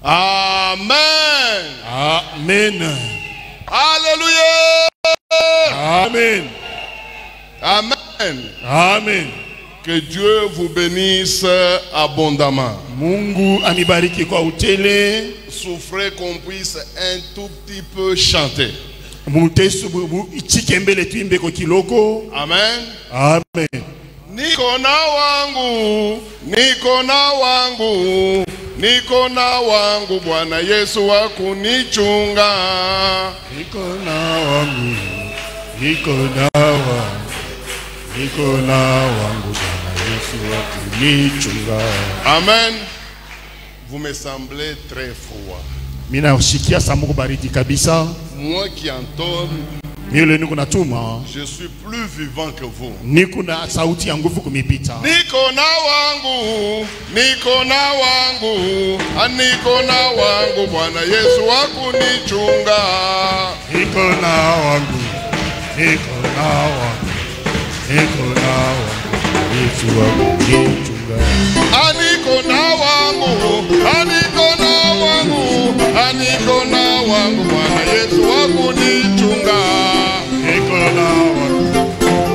Amen. Amen. Alléluia. Amen. Amen. Amen. Que Dieu vous bénisse abondamment. Mungu anibariki kwa utele. Souffrez qu'on puisse un tout petit peu chanter. Amen. Amen. Nikona wangu, nikona wangu, nikona wangu, Bwana Yesu wa kunichunga. Nikona wangu, nikona wangu, nikona wangu, Bwana Yesu wa kunichunga. Amen. Vous me semblez très froid. Mina ushikia samuku baridi kabisa. Moi qui entonne, je suis plus vivant que vous. Nikuna sauti ya nguvu kumipita. Nikona wangu, nikona wangu, nikona wangu, Bwana Yesu wa kunichunga. Nikona wangu, nikona wangu, nikona wangu, Yesu wa kunichunga. Nikona wangu, nikona wangu, nikona wangu, Bwana Yesu wa kunichunga. Nikona wangu,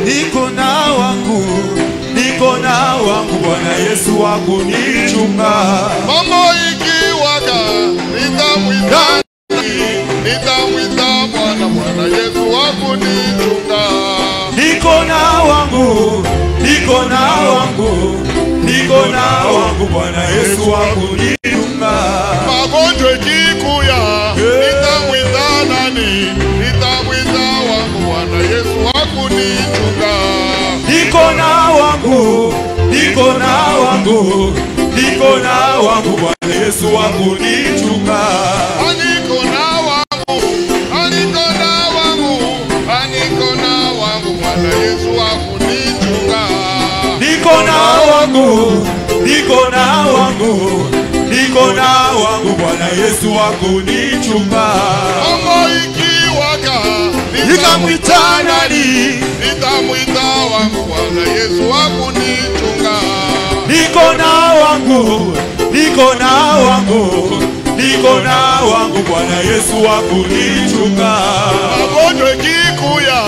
nikona wangu, nikona wangu, Bwana Yesu wa kunichunga. Mambo ikiwaka, nitamwita, nitamwita Bwana, Bwana Yesu wa kunichunga. Nikona wangu, nikona wangu, nikona wangu, Bwana Yesu wa kunichunga. Magonjwa ikikuya, nitamwita nani? Nitamwita wangu, Bwana Yesu wa kunichunga. Nikona wangu, nikona wangu, nikona wangu, Bwana Yesu wa kunichunga. Nikona wangu, nikona wangu, nikona wangu, Bwana Yesu wa kunichunga. Nikona wangu, nikona wangu, nikona wangu, Bwana Yesu wa kunichunga. Mambo ikiwaka, nitamwita nani? Nitamwita wangu, Bwana Yesu wa kunichunga. Nikona wangu, nikona wangu, nikona wangu, Bwana Yesu wa kunichunga. Magonjwa ikikuya,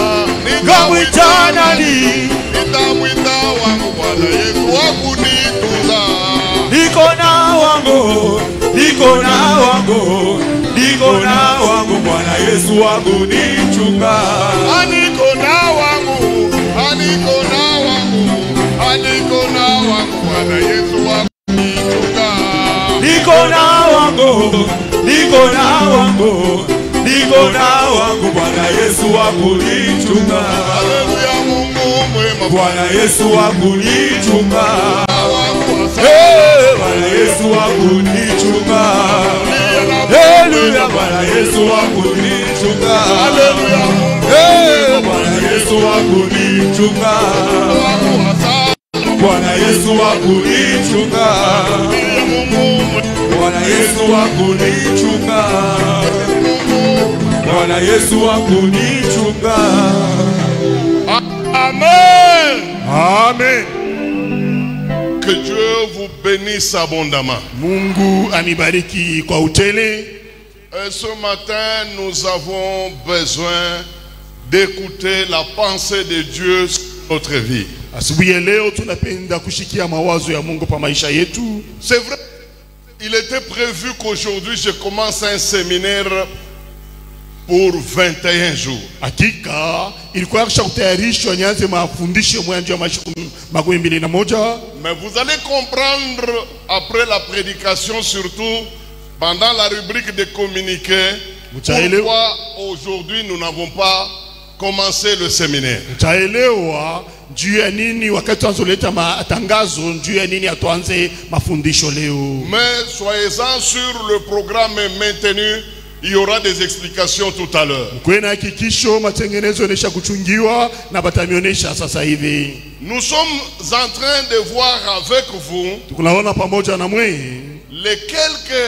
nitamwita nani? Nitamwita wangu, Bwana Yesu wa kunitunza. Nikona wangu, nikona wangu, nikona wangu, Bwana Yesu wa kunichunga. Nikona wangu, nikona wangu, nikona wangu, Bwana Yesu wa kunichunga. Nikona wangu, nikona wangu, nikona wangu, Bwana Yesu wa kunichunga. Haleluya, Mungu mwema, Bwana Yesu wa kunichunga. Bwana Yesu wa kunichunga. Haleluya, Bwana Yesu wa kunichunga. Haleluya, Bwana Yesu wa kunichunga. Bwana Yesu wa kunichunga. Bwana Yesu wa kunichunga. Bwana Yesu wa kunichunga. Amen. Amen. Que Dieu vous bénisse abondamment. Mungu anibariki kwa utele. Ce matin, nous avons besoin d'écouter la pensée de Dieu sur notre vie. Asubuhi ya leo tunapenda kushikia mawazo ya Mungu pa maisha yetu. C'est vrai, il était prévu qu'aujourd'hui je commence un séminaire pour 21 jours. Hakika ilikuwa kutayarishwa nianze mafundisho mwanzo ya makumi mbili na moja. Mais vous allez comprendre après la prédication, surtout pendant la rubrique des communiqués, pourquoi aujourd'hui nous n'avons pas commencé le séminaire. Utaelewa juu ya nini wakati tunazoleta matangazo juu ya nini atuanze mafundisho leo. Mais soyez-en sur le programme est maintenu. Il y aura des explications tout à l'heure. Nous sommes en train de voir avec vous les quelques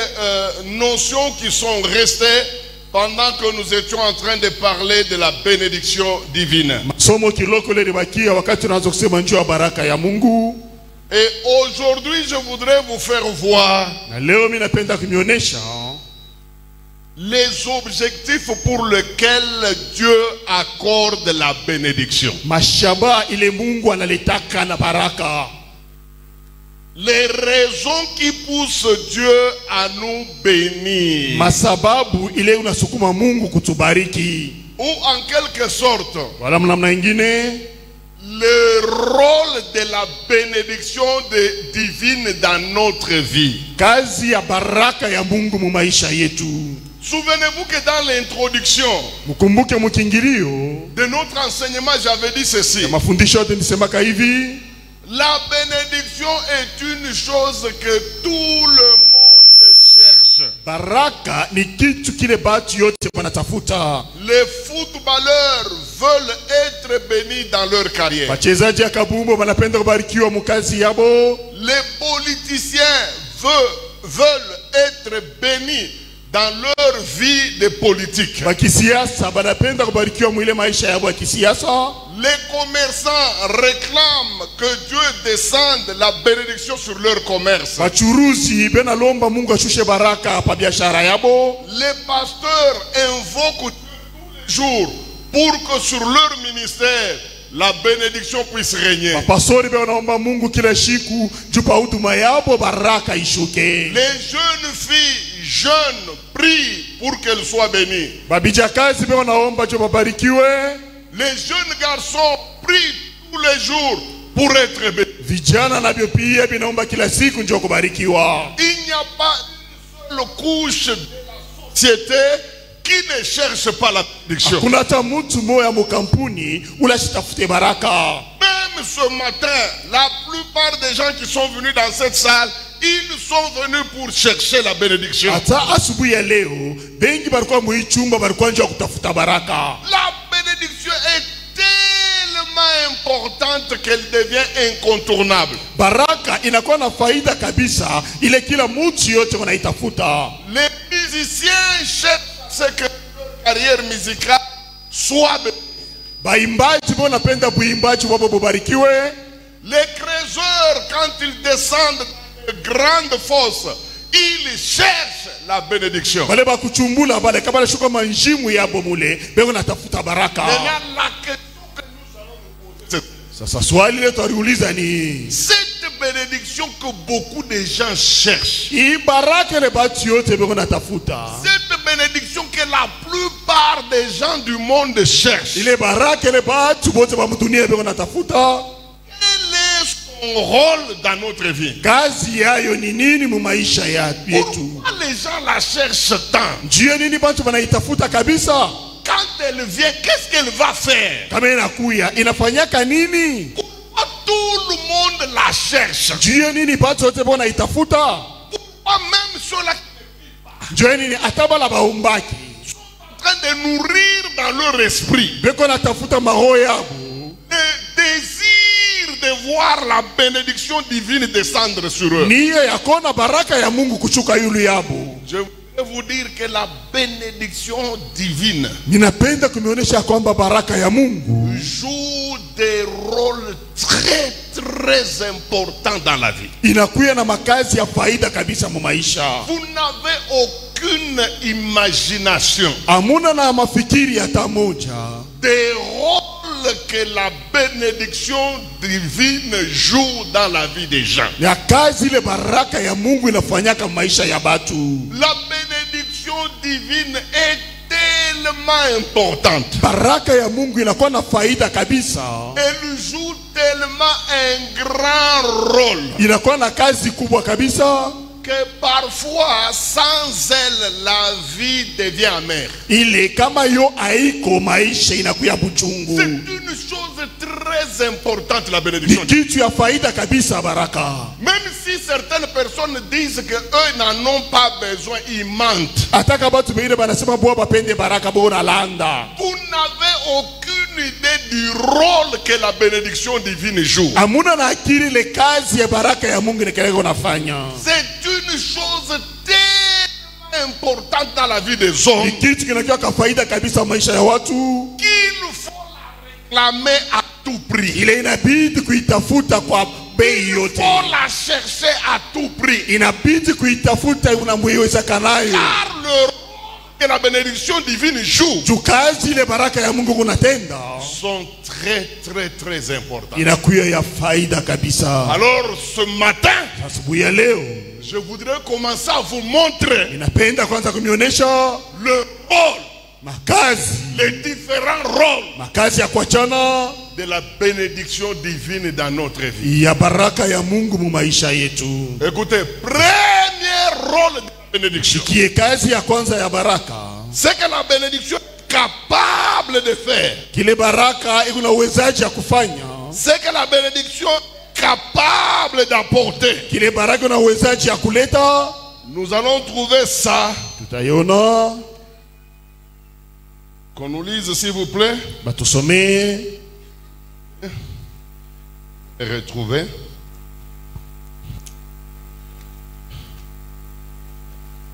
notions qui sont restées pendant que nous étions en train de parler de la bénédiction divine. somo kiloko lilibakia wakati tunaanza kusema njoo baraka ya Mungu. Et aujourd'hui, je voudrais vous faire voir Na leo mimi napenda kunionyesha les objectifs pour lesquels Dieu accorde la bénédiction. mashaba ile Mungu analetaka na baraka. Les raisons qui poussent Dieu à nous bénir. Masababu ile unasukuma Mungu kutubariki. Ou en quelque sorte, Wala mnamna ingine le rôle de la bénédiction divine dans notre vie. kazi ya baraka ya Mungu mu maisha yetu. Souvenez-vous que dans l'introduction Mkumbuke mukingilio de notre enseignement, j'avais dit ceci. mafundisho yote nisemaka hivi, La bénédiction est une chose que tout le monde cherche. baraka ni kitu kile batu yote wanatafuta. Les footballeurs veulent être bénis dans leur carrière. Wachezaji ya kabumbu wanapenda kubarikiwa mukazi yabo. Les politiciens veulent être bénis dans leur vie de politique. Wakisiasa wanapenda kubarikiwa mwile maisha yabo ya kisiasa. Les commerçants réclament que Dieu descende la bénédiction sur leur commerce. Wachuruzi bena lomba Mungu ashushe baraka pa biashara yabo. Les pasteurs invoquent tous les jours pour que sur leur ministère la bénédiction puisse régner. Pastori bena omba Mungu kila siku jupa huduma yabo baraka ishuke. Les jeunes filles jeunes prient pour qu'elles soient bénies. Babijakazi bena naomba jupa barikiwe. Les jeunes garçons prient tous les jours pour être bénis. Vijana nabyo pia binaomba kila siku njoo kubarikiwa. Il n'y a pas une seule couche de la société qui ne cherche pas la bénédiction. Kuna hata mtu moya mu kampuni ulashitafute baraka. Même ce matin, la plupart des gens qui sont venus dans cette salle, ils sont venus pour chercher la bénédiction. Hata asubuhi ya leo bengi barikuwa muichumba barikuwa njoo kutafuta baraka. La bénédiction est tellement importante qu'elle devient incontournable. Baraka inakuwa na faida kabisa ile kila mtu yote wanaitafuta. Les musiciens cherchent que leur carrière musicale soit bénie. Baimbaji wanapenda buimbaji wabo bubarikiwe. Les créateurs, quand ils descendent dans de grandes fosses, ils cherchent la bénédiction. Bale bakuchumbula bale kabala shuka manjimu yabo mule bego natafuta baraka. Maintenant, la question que nous allons nous poser, Sasa swali letu aliuliza ni cette bénédiction que beaucoup de gens cherchent, hii baraka le batu yote bego natafuta. cette bénédiction que la plupart des gens du monde cherchent, Ile baraka le batu bote ba mudunia bego natafuta. quel est son rôle dans notre vie? Kazi yayo ni nini mu maisha yetu? Pourquoi les gens la cherchent tant? Njia nini batu banaitafuta kabisa? Quand elle vient, qu'est-ce qu'elle va faire? Kama inakuya inafanyaka nini? Pourquoi tout le monde la cherche? Njia nini batu yote bego naitafuta? Pourquoi même ceux-là Njia nini atabala baumbaki en train de nourrir dans leur esprit beko natafuta maroho yabo le désir de voir la bénédiction divine descendre sur eux? niye yakona baraka ya Mungu kushuka yulu yabo. Je voudrais vous dire que la bénédiction divine Ninapenda kumionyesha kwamba baraka ya Mungu joue des rôles très très importants dans la vie. inakuya na makazi ya faida kabisa mu maisha. Vous n'avez aucune imagination Amuna na mafikiri hata moja des rôles que la bénédiction divine joue dans la vie des gens. ya kazi ile baraka ya Mungu inafanyaka maisha ya batu. La bénédiction divine est tellement importante. Baraka ya Mungu inakuwa na faida kabisa. Elle joue tellement un grand rôle Inakuwa na kazi kubwa kabisa. que parfois, sans elle, la vie devient amère. Ile kama yo haiko maisha inakuya C'est buchungu. une chose très importante, la Ni bénédiction. kitu ya faida kabisa baraka. Même si certaines personnes disent que eux n'en ont pas besoin, ils mentent. Ataka batu beire banasema boa bapende baraka bona landa. Vous n'avez aucune idée du rôle que la bénédiction divine joue. Amuna na akili le kazi ya baraka ya Mungu nikeleko nafanya. C'est une chose tellement importante dans la vie des hommes Ni kitu kinakuwa ka faida kabisa maisha ya watu. qu'il faut la réclamer à tout prix. ile inabidi kuitafuta kwa bei Il yote, faut la chercher à tout prix. inabidi kuitafuta unamuiwezekanayo, Car le rôle que la bénédiction divine joue juu kazi ile baraka ya Mungu kunatenda sont très très très importants. inakuwa ya faida kabisa. Alors ce matin, Asubuhi ya leo je voudrais commencer à vous montrer ninapenda kwanza kunionyesha le rôle, makazi les différents rôles ya kuachana de la bénédiction divine dans notre vie. ya baraka ya Mungu mu maisha yetu. Écoutez, premier rôle de la bénédiction, Kie kazi ya kwanza ya baraka, c'est que la bénédiction est capable de faire. kile baraka iko na uwezaji ya kufanya, C'est que la bénédiction est capable d'apporter. kile baraka iko na uwezaji ya kuleta. Nous allons trouver ça. Tutaiona, Qu'on nous lise s'il vous plaît. batusome Et retrouver.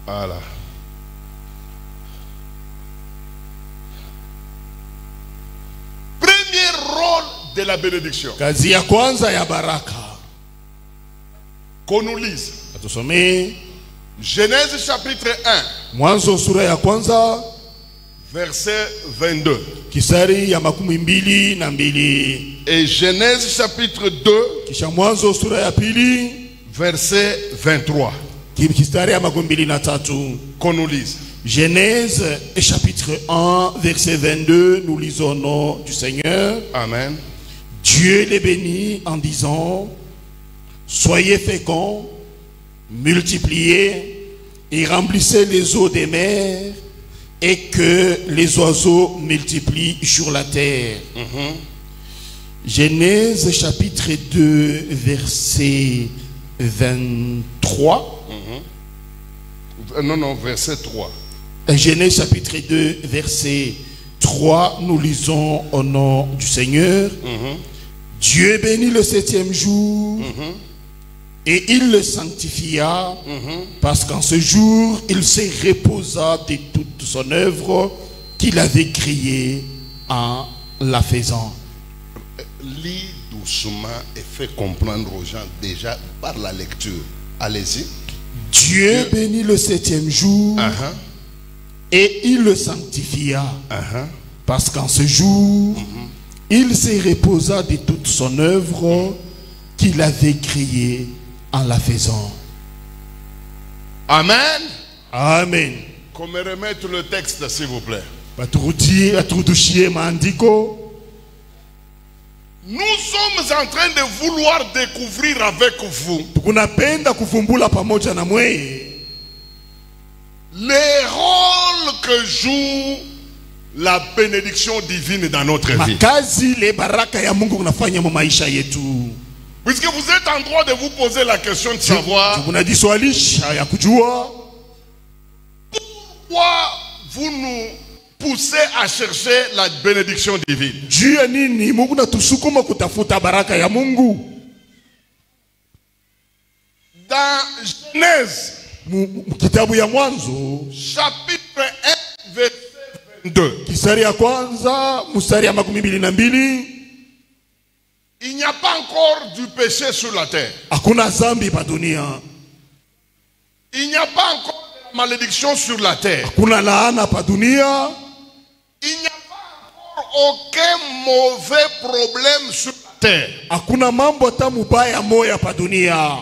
Voilà. Premier rôle de la bénédiction. kazi ya kwanza ya baraka. Qu'on nous lise. Batusome Genèse chapitre 1, Mwanzo sura ya kwanza verset 22. kisari ya 22, Et Genèse chapitre 2, kisha Mwanzo sura ya pili verset 23. kisari ya 23. Qu'on nous lise. Genèse chapitre 1 verset 22, nous lisons au nom du Seigneur. Amen. Dieu les bénit en disant: soyez féconds, multipliez et remplissez les eaux des mers, et que les oiseaux multiplient sur la terre. Genèse chapitre 2 verset 23. Non, verset 3. Genèse chapitre 2 verset 3, nous lisons au nom du Seigneur. Dieu bénit le 7e jour et il le sanctifia, parce qu'en ce jour il se reposa de toute son œuvre qu'il avait créée en la faisant. Lis doucement et fais comprendre aux gens déjà par la lecture. Allez-y. Dieu bénit le 7e jour et il le sanctifia, parce qu'en ce jour il se reposa de toute son œuvre qu'il avait créée en la faisant. Amen. Amen. Qu'on me remette le texte s'il vous plaît. Baturudiye maandiko. Nous sommes en train de vouloir découvrir avec vous Tukunapenda kufumbula pamoja na mweye les rôles que joue la bénédiction divine dans notre vie. makazi le baraka ya Mungu kunafanya mu maisha yetu. Puisque vous êtes en droit de vous poser la question de savoir Tunajiswalisha ya kujua pourquoi vous nous poussez à chercher la bénédiction divine. juu ya nini Mungu natusukuma kutafuta baraka ya Mungu. Dans Genèse Kitabu ya Mwanzo chapitre 1 verset 22, kisari ya kwanza mstari ya 22, il n'y a pas encore du péché sur la terre. hakuna zambi pa dunia, Il n'y a pas encore de malédiction sur la terre. hakuna laana pa dunia, Il n'y a pas encore aucun mauvais problème sur la terre. hakuna mambo hata mubaya moya pa dunia.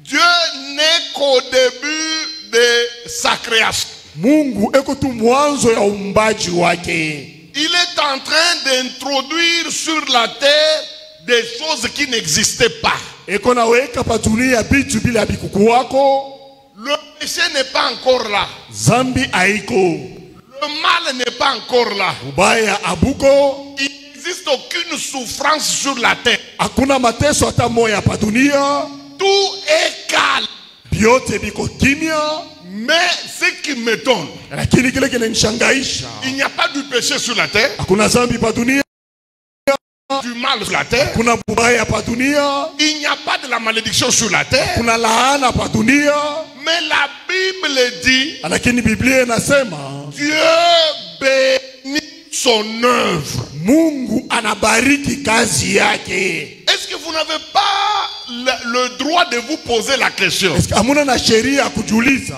Dieu n'est qu'au début de sa création. Mungu eko tu mwanzo ya umbaji wake. Il est en train d'introduire sur la terre des choses qui n'existaient pas. Eko naweka pa dunia bitu bila bikuku wako. Le péché n'est pas encore là. Zambi haiko, Le mal n'est pas encore là. ubaya abuko, Il n'existe aucune souffrance sur la terre. hakuna mateso hata moya pa dunia. Tout est calme. Biote biko kimya, Mais ce qui m'étonne, lakini kile kinanishangaisha, il n'y a pas du péché sur la terre, hakuna zambi pa dunia, du mal sur la terre. kuna bubaya pa dunia, Il n'y a pas de la malédiction sur la terre. kuna laana pa dunia. Mais la Bible dit, Lakini Biblia inasema Dieu bénit son œuvre. Mungu anabariki kazi yake. Est-ce que vous n'avez pas le droit de vous poser la question? Est-ce que hamuna na sheria kujiuliza?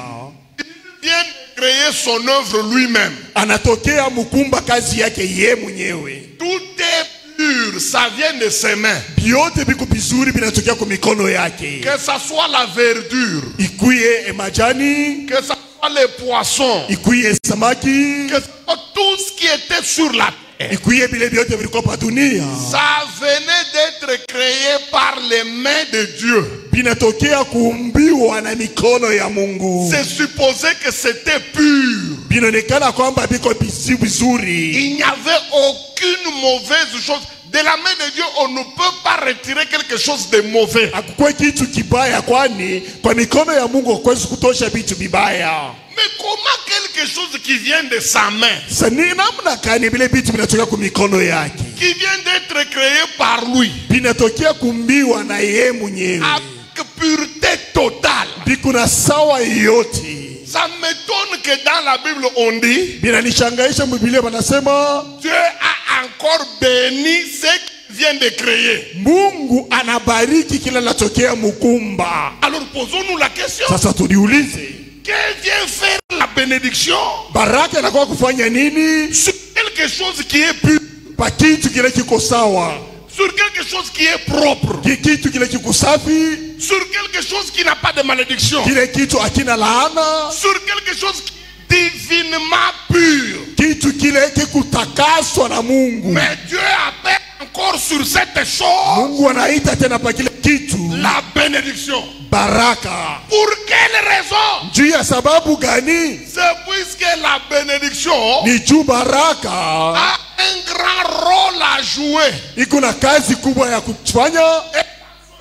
Il vient de créer son œuvre lui-même. Anatokea mukumba kazi yake ye mwenyewe. Tout est pur, ça vient de ses mains. Biote biko bizuri binatokea kwa mikono yake. Que ça soit la verdure, Ikuye majani, que ça soit les poissons, ikuye samaki, que ça soit tout ce qui était sur la terre. ikuye bile biote biliko pa dunia. Ça venait d'être créé par les mains de Dieu. Binatokea kuumbiwa na mikono ya Mungu. C'est supposé que c'était pur. Binaonekana kwamba biko bizuri. Il n'y avait aucune mauvaise chose. De la main de Dieu, on ne peut pas retirer quelque chose de mauvais. Hakukwe kitu kibaya kwani kwa mikono ya Mungu hakuwezi kutosha vitu vibaya. Mais comment quelque chose qui vient de sa main, Sani namna kani bile vitu binatokea kwa mikono yake, qui vient d'être créé par lui, binatokea kumbiwa na yeye mwenyewe, avec pureté totale? bikuna sawa yote. Ça m'étonne que dans la Bible on dit Binanishangaisha Biblia banasema Dieu a encore béni ce qu'il vient de créer. Mungu anabariki kila latokea mukumba. Alors posons-nous la question. Sasa tuliulize, Que vient faire la bénédiction baraka inakuwa kufanya nini sur quelque chose qui est pur, pa kitu kile kiko sawa, sur quelque chose qui est propre, kitu kile kiko safi, sur quelque chose qui n'a pas de malédiction, kile kitu akina laana, sur quelque chose qui est divinement pur. kitu kile kikutakaswa na Mungu. Mais Dieu appelle encore sur cette chose Mungu anaita tena pa kile kitu la bénédiction. baraka. Pour quelle raison? Juu ya sababu gani? C'est puisque la bénédiction Ni juu baraka a un grand rôle à jouer. iko na kazi kubwa ya kufanya.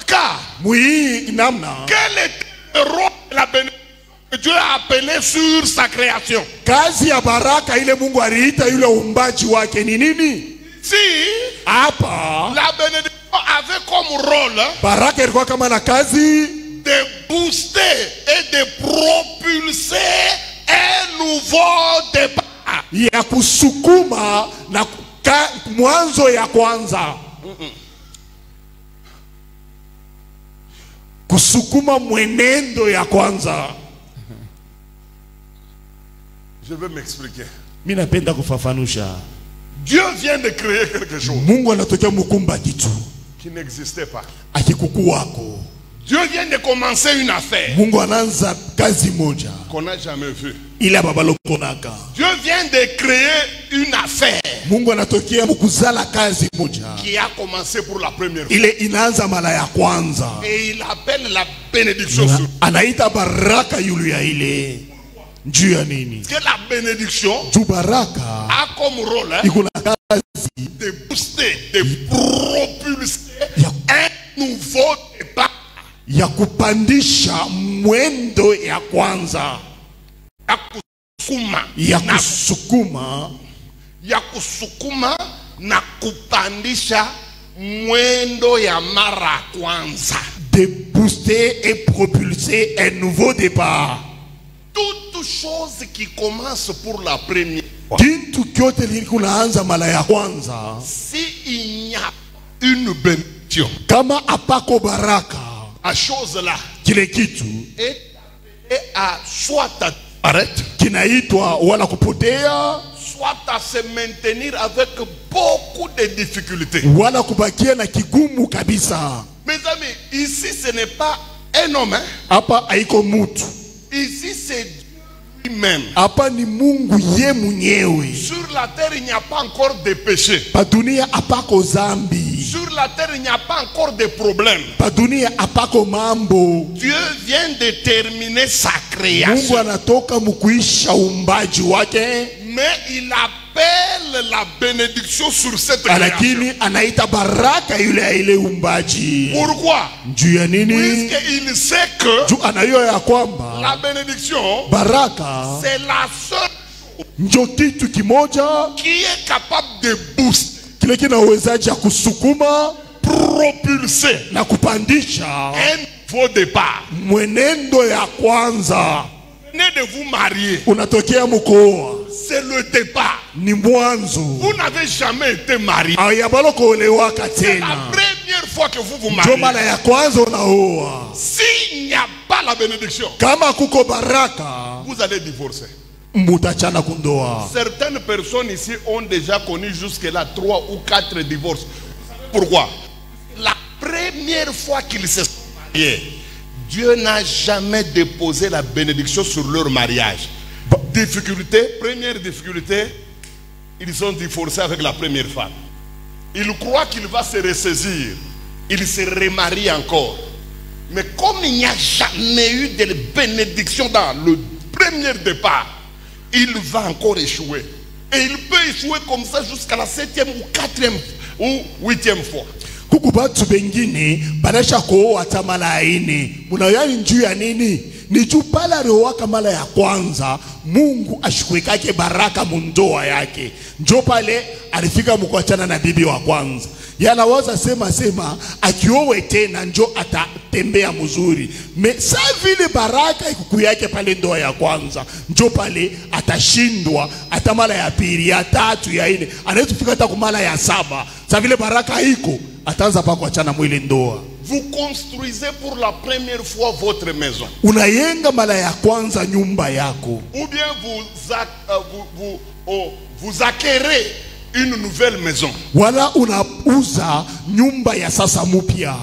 Car Mwi namna quel est le rôle de la bénédiction que Dieu a appelé sur sa création? kazi ya baraka ile Mungu aliita yule umbaji wake ni nini? Si Hapa la bénédiction avait comme rôle baraka ilikuwa kama na kazi de booster et de propulser un nouveau départ. ya kusukuma na mwanzo ya kwanza. Kusukuma mwenendo ya kwanza. Je vais m'expliquer. Mimi napenda kufafanusha. Dieu vient de créer quelque chose Mungu anatokea mukumba kitu qui n'existait pas. akikukuwako. Dieu vient de commencer une affaire Mungu anaanza kazi moja qu'on n'a jamais vue. ila babalokonaka. Dieu vient de créer une affaire Mungu anatokea mukuzala kazi moja qui a commencé pour la première fois. ile inaanza mara ya kwanza. Et il appelle la bénédiction sur Anaita baraka yulu ya ile. Juu ya nini? que la bénédiction Juu baraka a comme rôle iko na kazi de booster, de propulser un nouveau départ. ya kupandisha mwendo ya kwanza, ya kusukuma na kupandisha mwendo ya mara kwanza. de booster et propulser un nouveau départ. Toute chose qui commence pour la première fois, Kitu kyote likunaanza mara ya kwanza, si il n'y a une bénédiction, kama apako baraka, la chose là kile kitu est à soit à disparaître, kinaitwa wala kupotea soit à se maintenir avec beaucoup de difficultés. wala kubakia na kigumu kabisa. Mes amis, ici ce n'est pas un homme, hein? Hapa haiko mutu, Ici c'est Dieu lui-même. hapa ni Mungu ye mwenyewe. Sur la terre il n'y a pas encore de péché. Pa dunia apako zambi, Sur la terre il n'y a pas encore de problème. pa dunia apako mambo. Dieu vient de terminer sa Mungu création, anatoka mukuisha umbaji wake, mais il appelle la bénédiction sur cette création. lakini anaita baraka yule ya ile umbaji. Pourquoi? Juu ya nini? Puisqu'il sait que Juu anayo ya kwamba la bénédiction baraka c'est la seule njo kitu kimoja qui est capable de booster, kile kinawezaji ya kusukuma propulser na kupandisha un nouveau départ. mwenendo ya kwanza. Venez de vous marier, Unatokea mkoa, c'est le départ. ni mwanzo. Vous n'avez jamais été marié. Ayabalo kuolewaka C'est la tena. première fois que vous vous Ndio mariez. mara ya kwanza unaoa. S'il n'y a pas la bénédiction, Kama kuko baraka, vous allez divorcer. mutachana kundoa. Certaines personnes ici ont déjà connu jusque-là 3 ou 4 divorces. Pourquoi? La première fois qu'ils se sont mariés, Dieu n'a jamais déposé la bénédiction sur leur mariage. Difficulté, première difficulté, ils ont divorcé avec la première femme. Ils croient qu'il va se ressaisir. Il se remarie encore. Mais comme il n'y a jamais eu de bénédiction dans le premier départ, il va encore échouer. Et il peut échouer comme ça jusqu'à la 7e ou 4e ou 8e fois. Kuku batu bengine banasha kuoa hata mara ine. Munayani njuu ya nini? Ni juu pala aliowaka mara ya kwanza Mungu ashukwekake baraka mundoa yake. Njo pale alifika mkuachana na bibi wa kwanza. Yanawaza sema akiowe tena njo atatembea mzuri. Sa vile baraka ikuku yake pale ndoa ya kwanza, njo pale atashindwa hata mara ya pili, ya tatu, ya ine. Anaweza kufika hata kumala ya 7. Sa vile baraka iko ataanza pa kuachana mwile ndoa. Vous construisez pour la première fois votre maison. Unayenga mara ya kwanza nyumba yako. Ou bien vous acquérez une nouvelle maison. Wala unauza nyumba ya sasa mupya.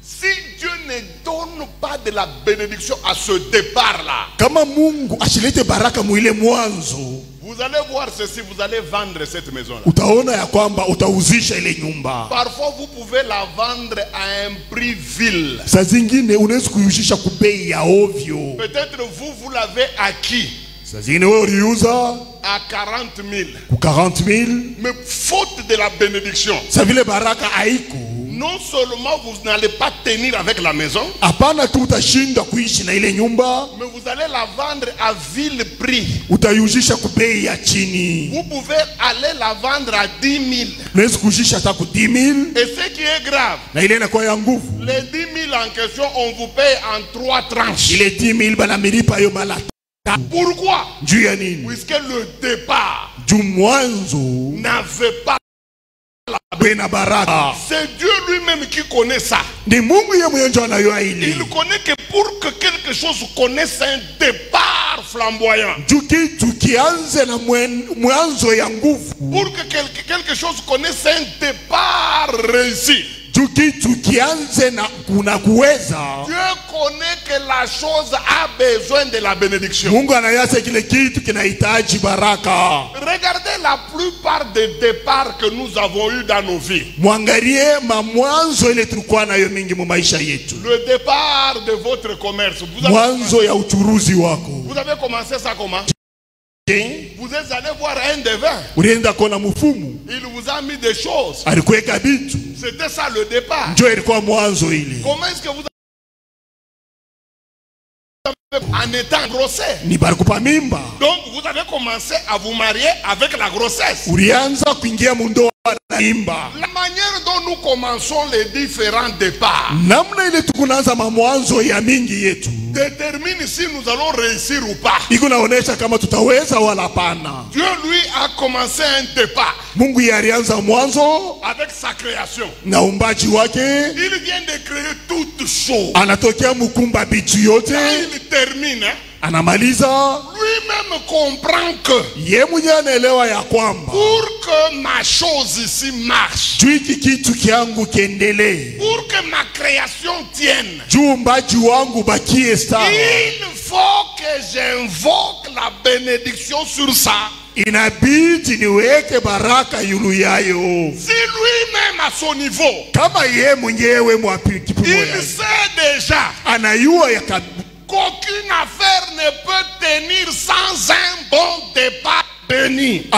Si Dieu ne donne pas de la bénédiction à ce départ-là, kama Mungu ashilete baraka mwile mwanzo, vous allez voir ceci, vous allez vendre cette maison-là. Utaona ya kwamba utauzisha ile nyumba. Parfois vous pouvez la vendre à un prix vil. Saa zingine unaweza kuuzisha kubei ya ovyo. Peut-être vous l'avez acquis. Saa zingine wewe uliuza à 40 000. Ku 40 000. Mais faute de la bénédiction, sa vile baraka haiko, non seulement vous n'allez pas tenir avec la maison, hapana tu utashinda kuishi na ile nyumba, mais vous allez la vendre à vil prix. Utayuzisha kubei ya chini. Vous pouvez aller la vendre à 10 000. Unaweza kuuzisha hata ku 10 000. Et ce qui est grave, na ile inakuwa ya nguvu. Les 10 000 en question, on vous paye en 3 tranches. Ile 10 000 banamilipa yo mala. Pourquoi? Puisque le départ n'avait pas la baraka. C'est Dieu lui-même qui connaît ça. Il connaît que pour que quelque chose connaisse un départ flamboyant, pour que quelque chose connaisse un départ réussi, Dieu connaît que la chose a besoin de la bénédiction. Regardez la plupart des départs que nous avons eu dans nos vies. Le départ de votre commerce. Vous avez commencé ça comment? Vous êtes allé voir un devin. Il vous a mis des choses. C'était ça le départ. Comment est-ce que vous avez en étant grossesse? Donc vous avez commencé à vous marier avec la grossesse. La manière dont nous commençons les différents départs détermine si nous allons réussir ou pas. Dieu lui a commencé un départ avec sa création. Il vient de créer toutes choses. Quand il termine, lui-même comprend que pour que ma chose ici marche, pour que ma création tienne, il faut que j'invoque la bénédiction sur ça. Si lui-même à son niveau, il sait déjà qu'aucune affaire ne peut tenir sans un bon départ béni.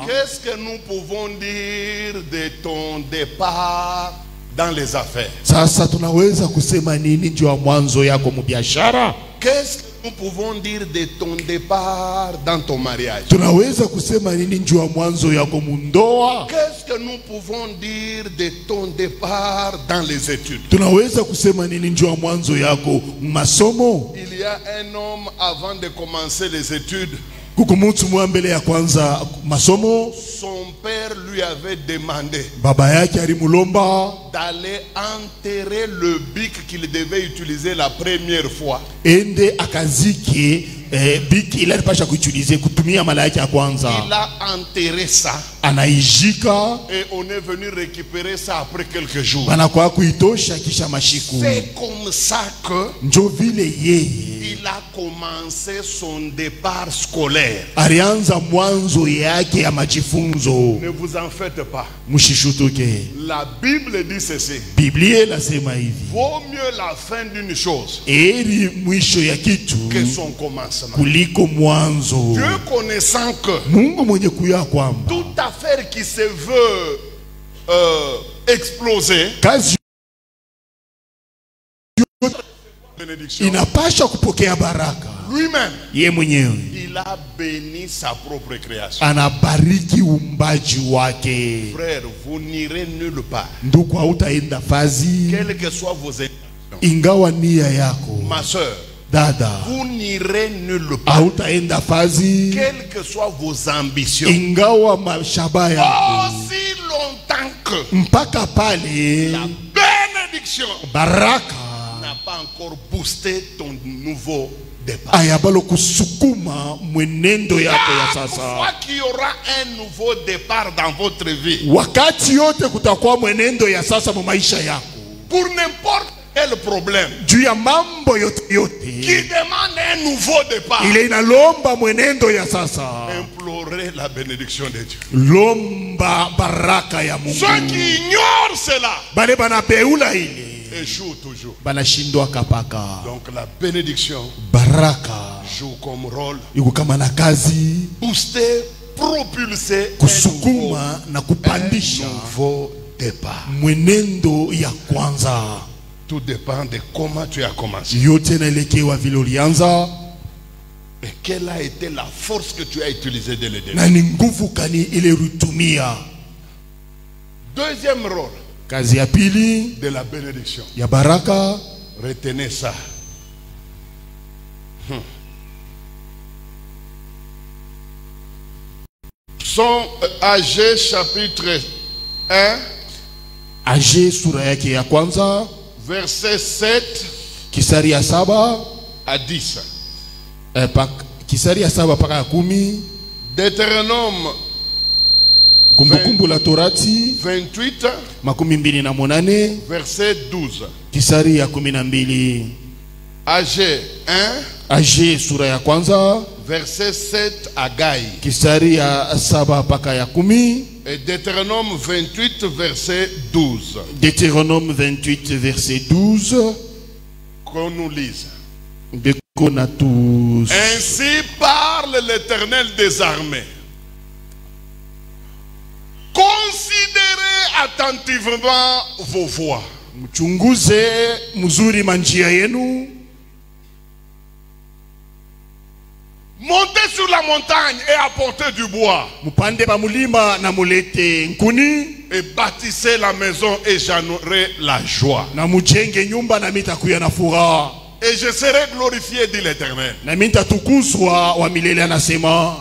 Qu'est-ce que nous pouvons dire de ton départ dans les affaires? Qu'est-ce que nous pouvons dire de ton départ dans ton mariage? Tunaweza kusema nini juu ya mwanzo yako mundoa? Qu'est-ce que nous pouvons dire de ton départ dans les études? Tunaweza kusema nini juu ya mwanzo yako masomo? Il y a un homme avant de commencer les études. Kuko mtu mbele ya kwanza masomo, son père lui avait demandé baba yake alimulomba d'aller enterrer le bic qu'il devait utiliser la première fois. ende akazike bic il alipasha kuutiliser kutumia mala yake ya kwanza. Il a enterré ça. Anaijika Et on est venu récupérer ça après quelques jours. banakuwa kuitosha kisha mashiku. C'est comme ça que Njo vile yeye il a commencé son départ scolaire. alianza mwanzo yake ya majifunzo. Ne vous en faites pas. Mshishutuke. La Bible dit ceci. Biblia inasema hivi, Vaut mieux la fin d'une chose eri mwisho ya kitu que son commencement. kuliko mwanzo. Dieu connaissant que Mungu mwenye kuya kwamba toute affaire qui se veut exploser, kazi bénédiction, inapasha kupokea baraka. lui-même, Ye mwenyewe il a béni sa propre création. anabariki umbaji wake. Frère, vous n'irez nulle part. Ndugu, hautaenda fazi Quelles que soient vos intentions. ingawa nia yako. Ma soeur, Dada, vous n'irez nulle part. hautaenda fazi Quelles que soient vos ambitions. ingawa mashaba yako, Aussi longtemps que mpaka pale la bénédiction baraka n'a pas encore boosté ton nouveau départ. ayabalo kusukuma mwenendo yako ya Chaque sasa. fois qu'il y aura un nouveau départ dans votre vie, Wakati yote kutakuwa mwenendo ya sasa mu maisha yako, pour n'importe quel problème juu ya mambo yote qui yote demande un nouveau départ, ile inalomba mwenendo ya sasa, implorez la bénédiction de Dieu. lomba baraka ya Mungu. Ceux qui ignorent cela Bale banapeula ile échouent toujours. banashindwa kapaka. Donc la bénédiction Baraka joue comme rôle iko kama na kazi booster, propulser kusukuma na un kupandisha nouveau départ. mwenendo ya kwanza. Tout dépend de comment tu as commencé Yote naelekewa vile ulianza et quelle a été la force que tu as utilisée dès le début. na ni nguvu kani ile rutumia. Deuxième rôle Kazi ya pili de la bénédiction, ya baraka, retenez ça. Psaume Agé chapitre 1 Age sura yake ya kwanza verset 7 kisari ya 7 à 10. kisari ya 7 mpaka ya 10. Deutéronome Kumbukumbu la Torati 28 28 verset 12. kisari ya 12. Agé 1 Age sura ya kwanza verset 7 à Gaï. kisari ya 7 mpaka ya 10. Et Deutéronome 28 verset 12. Deutéronome 28 verset 12. Qu'on nous lise. Beko na tous. Ainsi parle l'Éternel des armées. Considérez attentivement vos voies. Mchunguze mzuri manjia yenu. Montez sur la montagne et apportez du bois. Mupande pa mulima na mulete nkuni. Et bâtissez la maison et j'en aurai la joie. Na mujenge nyumba na mitakuya na furaha. Et je serai glorifié, dit l'Éternel. Na mitatukuzwa wa milele anasema.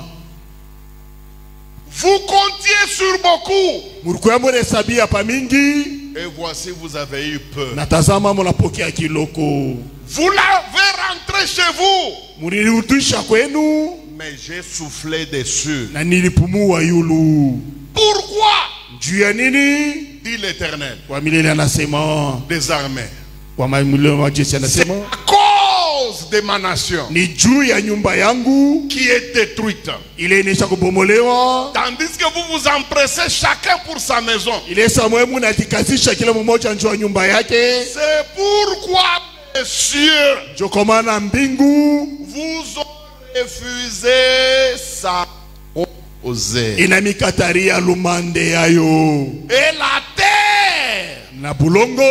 Vous comptiez sur beaucoup. Mulikuwa murehesabia pa mingi. Et voici vous avez eu peur. Na tazama munapokea kiloko. Vous l'avez rentré chez vous. Mulirudisha kwenu. Mais j'ai soufflé dessus. Na nilipumua yulu. Pourquoi? Juu ya nini? Dit l'Éternel. Wa milele anasema. Des armées. Wa milele wa jeshi anasema. À cause de ma nation. Ni juu ya nyumba yangu Qui est détruite. ile inesha kubomolewa. Tandis que vous vous empressez chacun pour sa maison. Ile Samuel munajikazisha kila mmoja njoo nyumba yake. C'est pourquoi, messieurs, Jokomana mbingu vous ont refusé sa osée. inamikataria lumande yayo. Et la terre Na bulongo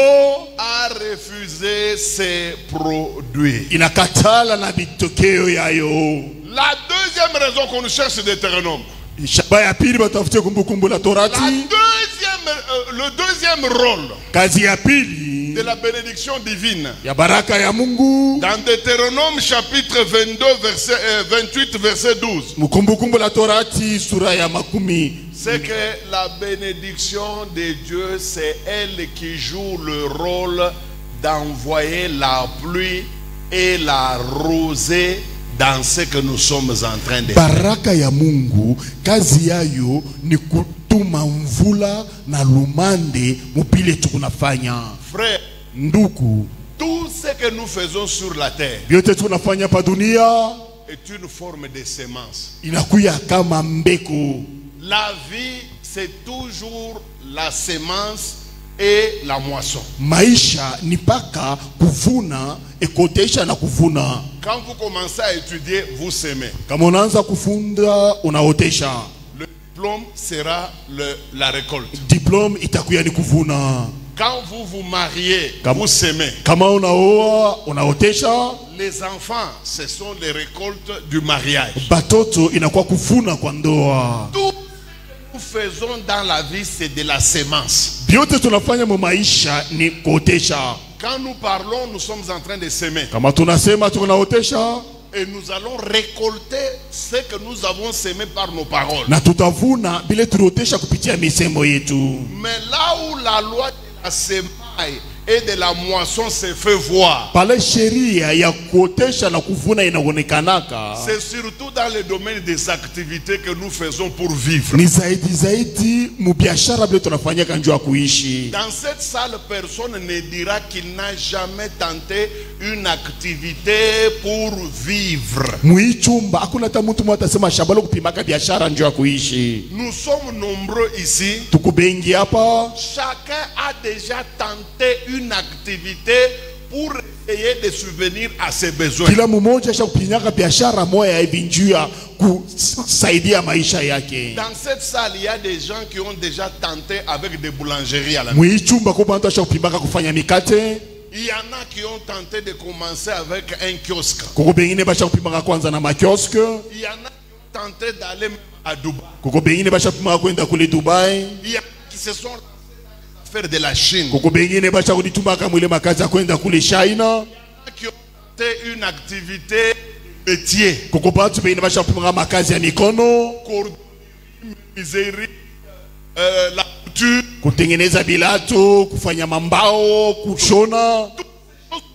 a refuser ses produits. Inakatala na bitokeo yayo. La deuxième raison qu'on cherche c'est Deutéronome. Shaba ya pili batafutie kumbukumbu la Torati. Le deuxième rôle Kazi ya pili de la bénédiction divine. ya baraka ya Mungu. Dans Deutéronome chapitre 22 verset 28 verset 12. Mukumbukumbu la Torati sura ya makumi. C'est que la bénédiction de Dieu, c'est elle qui joue le rôle d'envoyer la pluie et la rosée dans ce que nous sommes en train de faire. Baraka ya Mungu kazi yayo ni kutuma mvula na lumande mupile tukunafanya. Frère, Nduku, tout ce que nous faisons sur la terre vyote tunafanya pa dunia est une forme de sémence. inakuya kama mbeko. La vie, c'est toujours la sémence et la moisson. Maisha ni paka kuvuna, ekotesha na kuvuna. Quand vous commencez à étudier, vous semez. Kama unaanza kufunda, unaotesha. Le diplôme sera la récolte. Diplôme itakuya ni kuvuna. Quand vous vous mariez, vous semez. Kama unaoa, unaotesha. Les enfants, ce sont les récoltes du mariage. Batoto inakuwa kuvuna kwa ndoa. Tout ce que nous faisons dans la vie, c'est de la sémence. Biote tunafanya mu maisha ni kuotesha. Quand nous parlons, nous sommes en train de semer. Kama tunasema tunaotesha, et nous allons récolter ce que nous avons semé par nos paroles. Na tutavuna bile tuliotesha kupitia misemo yetu. Mais là où la loi de la semaille et de la moisson se fait voir, Pale sheria ya kuotesha na kuvuna inaonekanaka. c'est surtout dans le domaine des activités que nous faisons pour vivre. Ni zaidi mubiashara bile tunafanya kanjua kuishi. Dans cette salle, personne ne dira qu'il n'a jamais tenté une activité pour vivre. Muichumba hakuna hata mtu mmoja atasema shabalo kupimaka biashara njoo kuishi. Nous sommes nombreux ici. Tuko bengi hapa. Chacun a déjà tenté une activité pour essayer de subvenir à ses besoins. Kila mmoja ashakupinyaka biashara moja hivi njia kusaidia maisha yake. Dans cette salle, il y a des gens qui ont déjà tenté avec des boulangeries à la maison. Muichumba kwa bantu ashakupimaka kufanya mikate. Il y en a qui ont tenté de commencer avec un kiosque. Kuko bengine bashakupimaka kwanza na makioske. Il y en a qui ont tenté d'aller à Dubaï. Kuko bengine bashakupimaka kwenda kule Dubai. Il y en a qui se sont faire de la Chine. Kuko bengine bashakuditumaka mwile makazi ya kwenda kule China. Il y en a qui ont tenté une activité métier. Kuko batu bengine bashakupimaka makazi ya mikono. Cordonnerie, menuiserie, la couture. Kutengeneza bilato, kufanya mambao, kushona.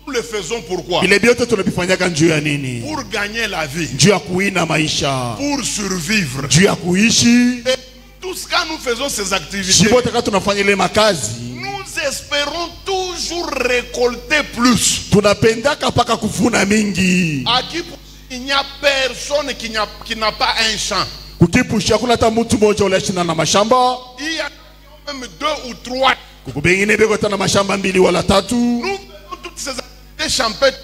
Nous le faisons pourquoi? Ile biote tunabifanyaka njuu ya nini? Pour gagner la vie. Njuu ya kuina maisha. Pour survivre. Njuu ya kuishi. Et tout ce que nous faisons ces activités, Shibote kama tunafanya ile makazi, nous espérons toujours récolter plus. tunapendaka paka kuvuna mingi. À qui il n'y a personne qui n'a pas un champ. Kukipusha kuna hata mtu mmoja ule shina na mashamba. Il y a même 2 ou 3. Kuko bengine beko tana mashamba 2 wala 3. Nous faisons toutes ces activités champêtres.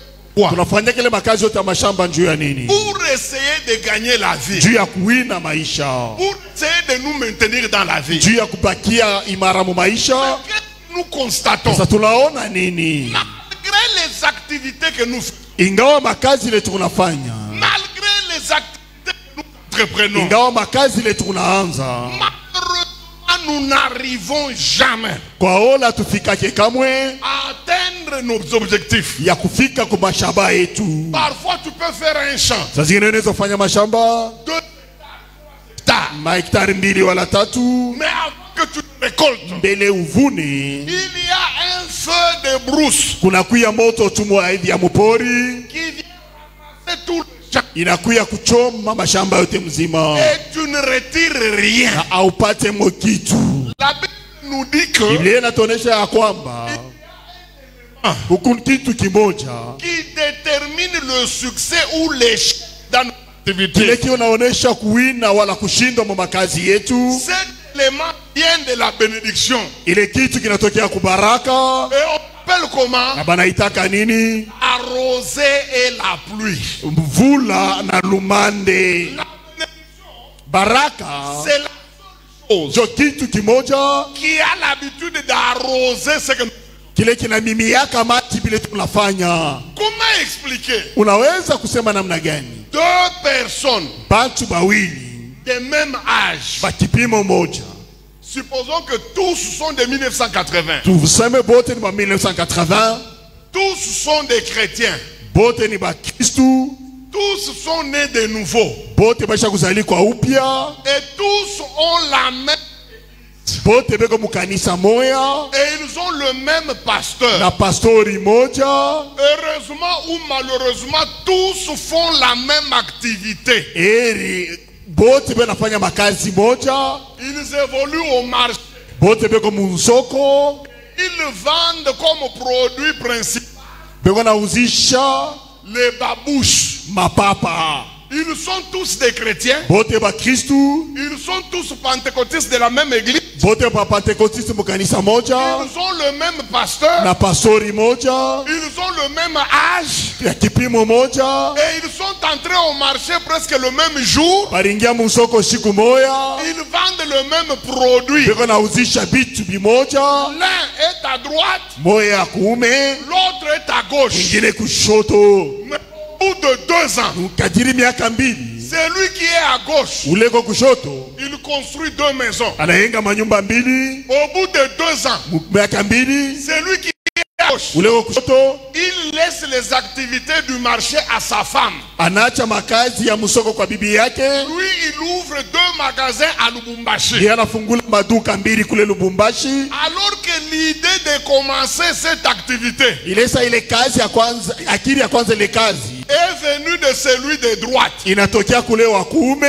Tunafanya kile makazi yote ya mashamba njuu ya nini? Pour essayer de gagner la vie. Njuu ya kuina maisha. Pour essayer de nous maintenir dans la vie. Njuu ya kubakia imara mu maisha. Nous constatons, Sasa tunaona nini? malgré les activités que nous faisons, Ingawa makazi ile tunafanya, malgré les activités que nous entreprenons, ingawa makazi ile tunaanza, malheureusement, nous n'arrivons jamais kwa ola tufikake kamwe à atteindre nos objectifs. ya kufika kwa mashamba yetu. Parfois, tu peux faire un champ Sasa zingine unaweza kufanya mashamba 2 hectares, mahektari 2 wala 3, mais avant que tu récoltes, mbele uvune il y a un feu de brousse kunakuya moto tumwa hivi ya mupori, qui vient ramasser tout le champ inakuya kuchoma mashamba yote mzima et tu ne retires rien. na aupate mokitu. La Bible nous dit que Biblia inatuonesha ya kwamba huku kitu kimoja qui détermine le succès ou l'échec dans notre kile activité. kinaonesha kuwina wala kushindwa mu makazi yetu. Cet élément vient de la bénédiction. Ile kitu kinatokea kubaraka Et on appelle comment? na banaitaka nini? Arroser et la pluie. Mvula na lumande. La Baraka C'est la chose ndio kitu kimoja qui a l'habitude d'arroser ce que kile kinamimiaka maji vile tunafanya. Comment expliquer Unaweza kusema namna gani? deux personnes Batu bawili de même âge, bakipimo moja, supposons que tous sont de 1980, tuseme bote ni ba 1980, tous sont des chrétiens, bote ni ba Kristu, tous sont nés de nouveau, bote basha kuzali kwa upya, et tous ont la même, bote beko mukanisa moya et ils ont le même pasteur. na pastori moja. Heureusement ou malheureusement, tous font la même activité. Eri bote benafanya makazi moja, Ils évoluent au marché. bote beko munsoko, Ils vendent comme produit principal beko nauzisha les babouches. mapapa. Ils sont tous des chrétiens. Bote ba Kristu, Ils sont tous pentecôtistes de la même église. bote ba Pentekotiste mukanisa moja Ils ont le même pasteur. na pastori moja Ils ont le même âge. ya kipimo moja, Et ils sont entrés au marché presque le même jour. baringia musoko siku moya, Ils vendent le même produit. beko nauzisha bitu bimoja, L'un est à droite, moya ya kuume, l'autre est à gauche. ingine kushoto. Mais au bout de 2 ans, Kadiri miaka mbili, celui qui est à gauche, uleko kushoto il construit 2 maisons. anayenga manyumba mbili. Au bout de 2 ans, Miaka mbili, celui qui est à gauche, uleko kushoto il laisse les activités du marché à sa femme. anaacha makazi ya musoko kwa bibi yake, Lui, il ouvre 2 magasins à Lubumbashi. ndiye anafungula maduka mbili kule Lubumbashi. Alors que l'idée de commencer cette activité Ilesa ile kazi ya kwanza, akili ya kwanza ile kazi est venue de celui de droite. inatokea kule wa kuume,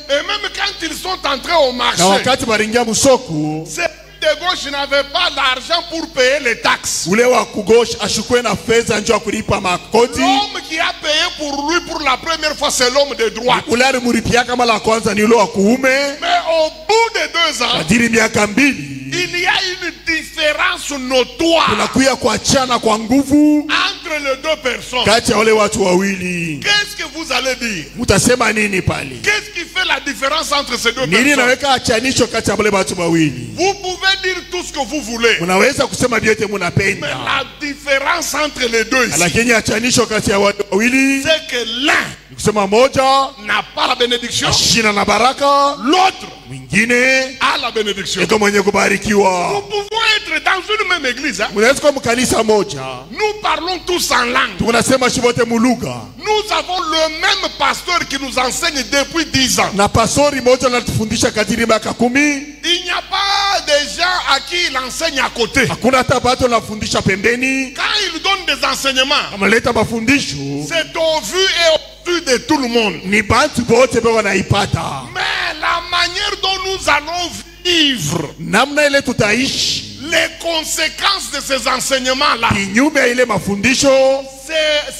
Et même quand ils sont entrés au marché, na wakati baringia musoko, celui de gauche n'avait pas l'argent pour payer les taxes. ule wa kugosh ashukwe na fedha njo ya kulipa makoti. L'homme qui a payé pour lui pour la première fois, c'est l'homme de droite. Ule alimulipia kama la kwanza ni ule wa kuume. Mais au bout de 2 ans, Kadiri miaka mbili il y a une différence notoire kunakuya kuachana kwa nguvu entre les 2 personnes. kati ya wale watu wawili. Qu'est-ce que vous allez dire? Mutasema nini pale? Qu'est-ce qui fait la différence entre ces 2 Nini personnes? naweka achanisho kati ya wale watu wawili? Vous pouvez dire tout ce que vous voulez, Munaweza kusema vyote mais munapenda, la différence entre les deux ici, lakini achanisho kati ya watu wawili c'est que l'un ni kusema moja n'a pas la bénédiction, ashina na baraka, l'autre mwingine a la bénédiction. eko mwenye Nous kubarikiwa. pouvons être dans une même église, hein? Munaweza kuwa mkanisa moja, Nous parlons tous en langue. tunasema shibote mulugha, Nous avons le même pasteur qui nous enseigne depuis 10 ans. na pastori moja anatufundisha kadiri miaka 10. Il n'y a pas de gens à qui il enseigne à côté. Hakuna hata bato anafundisha pembeni. Quand il donne des enseignements, Amaleta mafundisho c'est au vu et au vu de tout le monde. ni bantu bote beko wanaipata. Mais la manière dont nous allons vivre Namna ile tutaishi les conséquences de ces enseignements-là kinyume ya ile mafundisho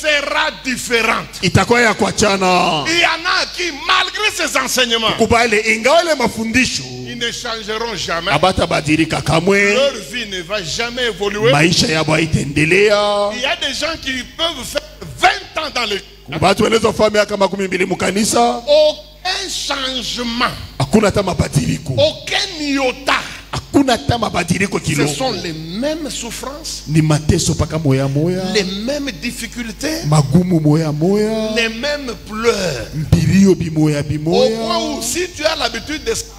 sera différente. itakuwa ya kuachana. Il y en a qui, malgré ces enseignements, Kubali ingawa ile mafundisho ils ne changeront jamais. abatabadilika kamwe, Leur vie ne va jamais évoluer. maisha yabo haitaendelea. Il y a des gens qui peuvent faire 20 ans dans l'église. Watu wanaweza kufanya miaka 12 mukanisa, Aucun changement, hakuna hata mabadiliko, aucun iota. hakuna hata mabadiliko Ce sont kidogo. les mêmes souffrances, Ni mateso paka moya moya, les mêmes difficultés, magumu moya moya, les mêmes pleurs. mbilio bimoya Au point bimoya. où si tu as l'habitude de s'asseoir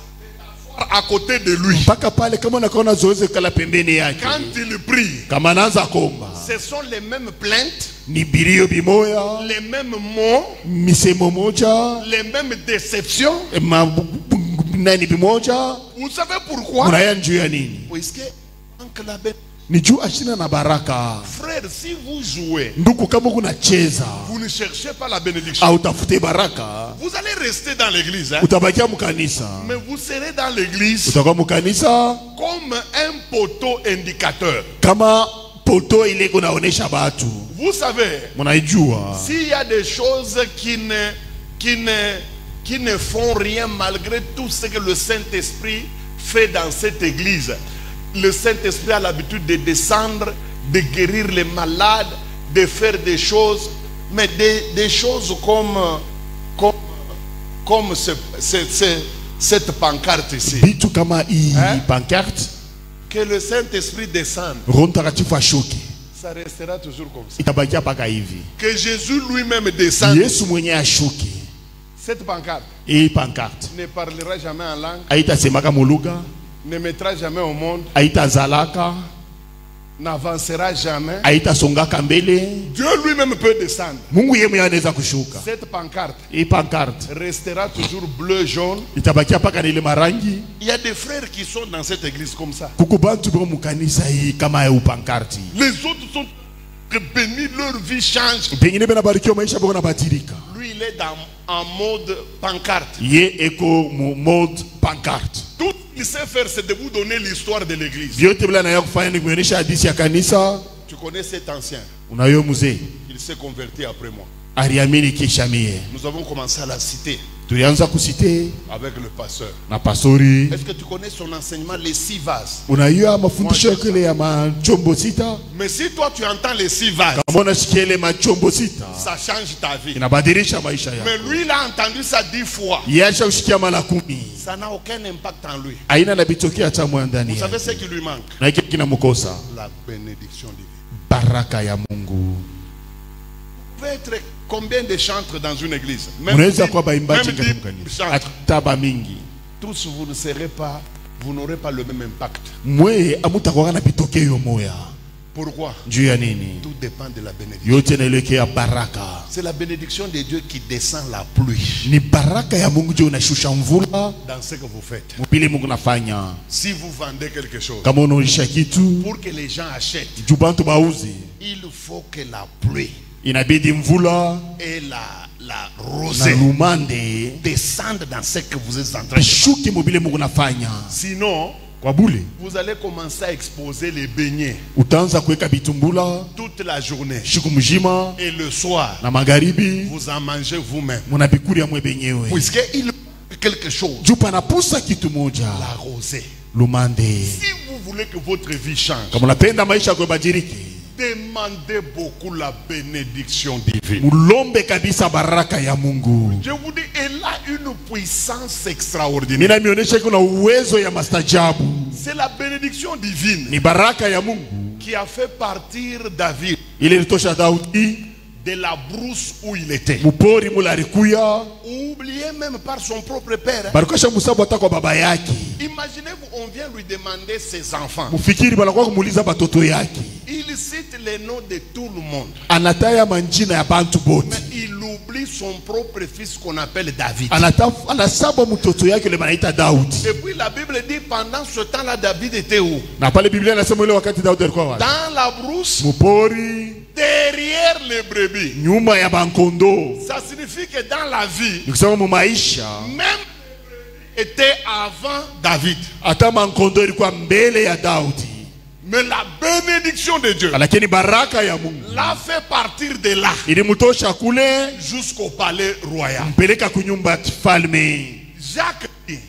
à côté de lui, Mpaka pale kama unaona zoezi kala pembeni yake, quand il prie, kama anaanza komba, ce sont les mêmes plaintes, ni bilio bimoya, les mêmes mots, misemo moja, les mêmes déceptions. nani bimoja. Vous savez pourquoi? Unaya njuu ya nini? Puisque manque la bénédiction. Ni juu ashina na baraka. Frère, si vous jouez, Ndugu, kama kunacheza vous ne cherchez pas la bénédiction. au tafute baraka, Vous allez rester dans l'église, hein? utabakia mukanisa. Mais vous serez dans l'église Utakuwa mukanisa comme un poteau indicateur. kama poto ile kunaonesha batu. Vous savez, Munaijua s'il y a des choses qui ne font rien malgré tout ce que le Saint-Esprit fait dans cette église, le Saint-Esprit a l'habitude de descendre, de guérir les malades, de faire des choses, mais des choses comme cette pancarte ici. bitu kama hii Hein? pancarte, Que le Saint-Esprit descende. Roho Mtakatifu ashuke. Ça restera toujours comme ça. itabakia paka hivi. Que Jésus lui-même descende. Yesu mwenye ashuki. Cette pancarte Hii pancarte ne parlera jamais en langue, haitasemaka muluga, ne mettra jamais au monde, haitazalaka, n'avancera jamais. haitasongaka mbele. Dieu lui-même peut descendre. Mungu yeye mwenyewe anaweza kushuka. Cette pancarte Hii pancarte restera toujours bleu, jaune. itabakia paka na ile marangi. Il y a des frères qui sont dans cette église comme ça. Kuko bantu bo mukanisa hii kama ya pancarte. Les autres sont bénis, leur vie change. Pengine bena barikiwa maisha bako na batirika. Lui, il est en mode pancarte. Ye eko mu mode pancarte. Tout ce qu'il sait faire, c'est de vous donner l'histoire de l'église. Vyote bila na yeye kufanya ni kuonyesha hadithi ya kanisa. Tu connais cet ancien. Unayo mzee Il s'est converti après moi. aliamini kisha mie. Nous avons commencé à la citer Tulianza kusite avec le pasteur. na pastori. Est-ce que tu connais son enseignement, les 6 vases? Unayo mafundisho kile ya machombo sita. Mais si toi tu entends les 6 vases, Kama unasikia ile machombo sita, ça change ta vie. inabadilisha maisha yako. Mais lui, il a entendu ça 10 fois. Yasha usikia mara 10. Ça n'a aucun impact en lui. Aina na bitokea hata ndani. Vous savez ce qui lui manque? Na hiki kinamkosa La bénédiction divine. baraka ya Mungu. Vous pouvez être combien de chantres dans une église? Unaweza kuwa baimbaji même katika 10 kanisa. chantres. Ataba mingi. Tous vous ne serez pas, vous n'aurez pas le même impact. Mwe amutakuwa na bitokeo moya. Pourquoi? Juu ya nini? Tout dépend de la bénédiction. Yote naelekea baraka. C'est la bénédiction de Dieu qui descend la pluie Ni baraka ya Mungu ndio unashusha mvula dans ce que vous faites. mpili Mungu nafanya. Si vous vendez quelque chose, Kama unaonisha kitu pour que les gens achètent, juu bantu bauzi, il faut que la pluie inabidi mvula et la na rosée lumande descendent dans ce que vous êtes en train de faire. shuki mobile Mungu nafanya. Sinon, Kwa bule vous allez commencer à exposer les beignets utaanza kuweka bitumbula toute la journée. siku mzima Et le soir, na magharibi vous en mangez vous-même. munabikuria mwe benyewe. Puisqu'il manque quelque chose, Juu panapusa kitu moja, la rosée. lumande. Si vous voulez que votre vie change, Kama unapenda maisha yako yabadilike, demandez beaucoup la bénédiction divine. mulombe kabisa baraka ya Mungu. Je vous dis, elle a une puissance extraordinaire. Mina mionyesha kuna uwezo ya mastajabu. C'est la bénédiction divine Ni baraka ya Mungu qui a fait partir David ile ilitosha Daudi de la brousse où il était. mupori mula alikuya Oublié même par son propre père. Hein. barikosha musabu hata kwa baba yake. Imaginez-vous, on vient lui demander ses enfants. Mufikiri banakuwa kumuuliza batoto yake, Il cite les noms de tout le monde. anataya manjina ya bantu bote, Mais il oublie son propre fils qu'on appelle David. anasaba mtoto yake ile banaita Daudi. Et puis la Bible dit, pendant ce temps-là, David était où? Na pale Biblia inasema ile wakati Daudi alikuwa wapi? Dans la brousse, Mupori derrière les brebis. nyuma ya bankondo. Ça signifie que dans la vie, Nikusema mu maisha même était avant David. hata mankondo ilikuwa mbele ya Daudi, Mais la bénédiction de Dieu lakini baraka ya Mungu l'a fait partir de là ilimtosha kule jusqu'au palais royal. mpeleka kunyumba ya kifalme. Jacques dit,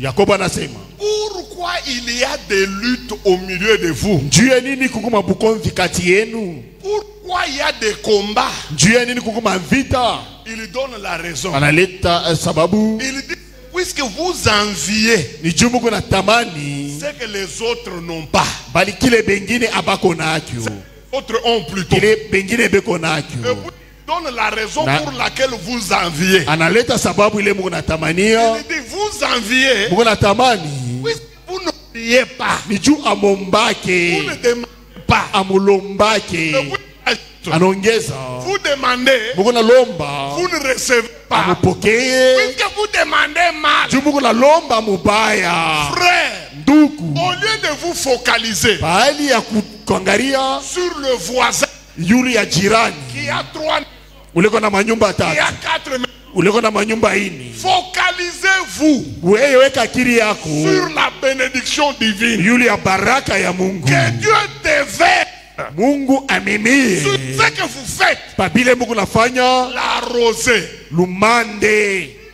Yakobo anasema pourquoi il y a des luttes au milieu de vous? juu ya nini kuko mabukomvi kati yenu? Pourquoi il y a des combats? Juu ya nini kuko mavita? Il donne la raison. Analeta sababu Il dit, puisque vous enviez ni juu Mungu natamani ce que les autres n'ont pas, bali kile bengine abako nakyo, les autres ont plutôt. kile bengine beko Et nakyo. puis, il donne la raison Na- pour laquelle vous enviez. Analeta sababu ile Mungu natamania. Il dit, vous enviez, Mungu natamani puisque vous ne priez pas, ni juu vous ne amombake, demandez pas. amulombake. Et vous, Anaongeza vous demandez, Mungu nalomba vous ne recevez pas. amupokee, Puisque vous demandez mal, juu Mungu nalomba mubaya. frère, Ndugu, au lieu de vous focaliser pahali ya kuangalia sur le voisin yule ya jirani qui a 3, uliko na manyumba qui a tatu, 4, uliko na manyumba ini, focalisez-vous wewe weka akili yako sur la bénédiction divine yule ya baraka ya Mungu. que Dieu déverse Mungu amimie sur ce que vous faites. pabile Mungu nafanya La rosée, lumande.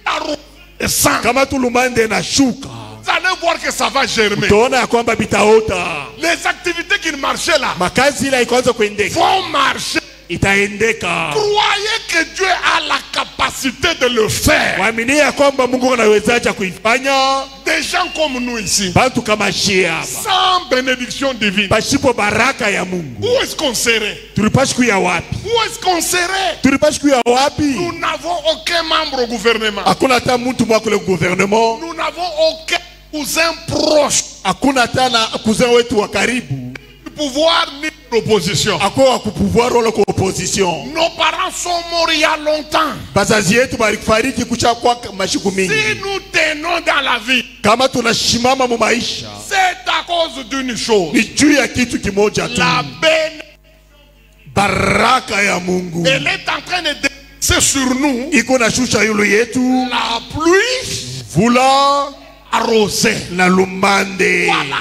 la rosée descend. Kama tu lumande na shuka, Vous allez voir que ça va germer. utaona ya kwamba bitaota. Les activités qui marchaient là Makazi ile ikaanza kuendeka, vont marcher itaendeka. Croyez que Dieu a la capacité de le faire. Waamini ya kwamba Mungu anawezaje kuifanya. Des gens comme nous ici, Bantu kama shie hapa, sans bénédiction divine, pasipo baraka ya Mungu, où est-ce qu'on serait? tulipashi kuya wapi? Où est-ce qu'on serait? Tulipashi kuya wapi? Nous n'avons aucun membre au gouvernement. Hakuna hata mtu mwa kule gouvernement. Nous n'avons aucun cousin proche Hakuna hata na cousin wetu wa karibu. du pouvoir ni de l'opposition. Hakuna ku pouvoir wala ku opposition. Nos parents sont morts il y a longtemps. Bazazi yetu balifariki kucha kwa mashiku mingi. Si nous tenons dans la vie, Kama tunashimama mu maisha, c'est à cause d'une chose. ni juu ya kitu kimoja tu. La bénédiction, Baraka ya Mungu elle est en train de descendre sur nous. iko na shusha yulu yetu, La pluie vula arrosée. na lumande. Voilà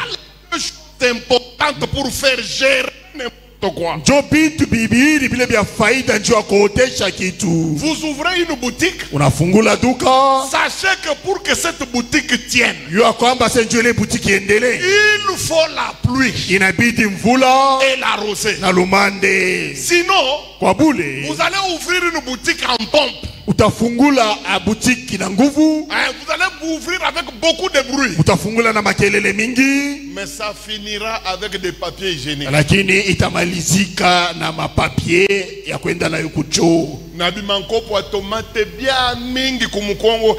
les choses importantes pour faire gérer n'importe quoi. Njo bintu bibiri bile bya faida njo ya kuotesha kitu. Vous ouvrez une boutique, Unafungula duka, sachez que pour que cette boutique tienne, yua kwamba senjo ile butiki endele, il faut la pluie inabidi mvula et l'arroser. na lumande. Sinon, Kwa bule vous allez ouvrir une boutique en pompe. utafungula butiki na nguvu, Hein, vous allez ouvrir avec beaucoup de bruit. utafungula na makelele mingi, Mais ça finira avec des papiers hygiéniques. lakini itamalizika na mapapie ya kwenda nayo kuchoo, Nabi mankopo wa tomate bien mingi kumukongo.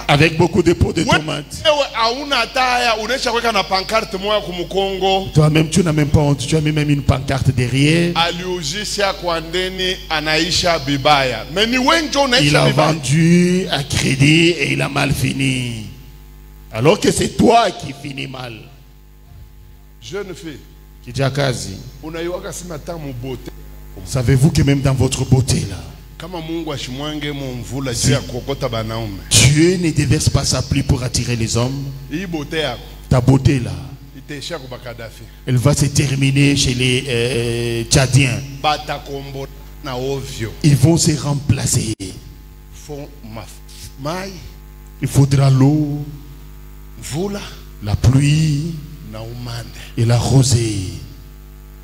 avec beaucoup de pots de tomates. Wewe hauna taya, unaisha kuweka na pancarte moja kumukongo. Toi-même, tu n'as même pas honte, tu as même une pancarte derrière. Aliujisha kwa ndeni anaisha bibaya. Mais ni wenjo Il unaisha a bibaya. vendu à crédit et il a mal fini. Alors que c'est toi qui finis mal. Jeune fille, Kijakazi, unaiwaka sima tamu bote. savez-vous que même dans votre beauté là, Kama Mungu ashimwange mumvula juu ya kokota banaume. Dieu ne déverse pas sa pluie pour attirer les hommes. Hii bote yako Ta beauté là, itaisha kwa Kadafi. elle va se terminer chez les Tchadiens. Batakombo na ovyo. Ils vont se remplacer. Font mai, Il faudra l'eau, mvula la pluie na umande. et la rosée.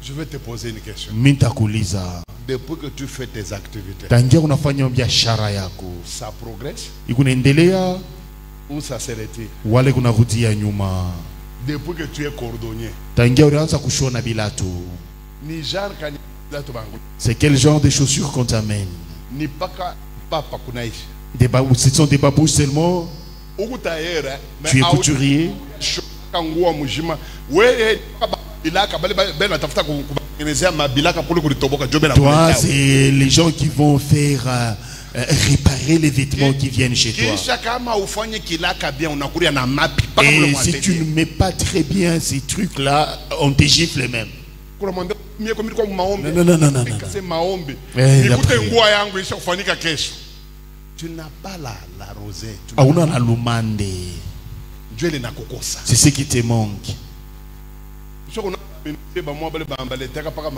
Je vais te poser une question. Mintakuliza. Depuis que tu fais tes activités, Tangia unafanya biashara yako, ça progresse ikunaendelea ou ça se retire? wale kunarudia nyuma? Depuis que tu es cordonnier, Tangia ulianza kushona bilato, ni genre kani bilato bangu, c'est quel genre de chaussures qu'on t'amène? ni paka papa kunaishi. Ce sont des babouches seulement? Uku tailleur, Tu es couturier? Kangua mujima, wewe bilaka bale bale tafuta kutengenezea mabilaka pole kulitoboka jobe na Toi, kuletea. c'est les gens qui vont faire réparer les vêtements qui viennent chez toi. Kisha kama ufanye kilaka bien unakuria na mapi paka kule Et mwa si tu atelier. ne mets pas très bien ces trucs-là, on te gifle même. Kuna mwambia mie kwa mimi kwa maombi. Non. Ikase maombi. Eh, la Nikute prière. nguo yangu isha kufanyika kesho. Tu n'as pas la rosée. Tu n'as Auna na lumande. Dieu le nakokosa. C'est ce qui te manque. So kuna ba mwa bale bambaleteka paka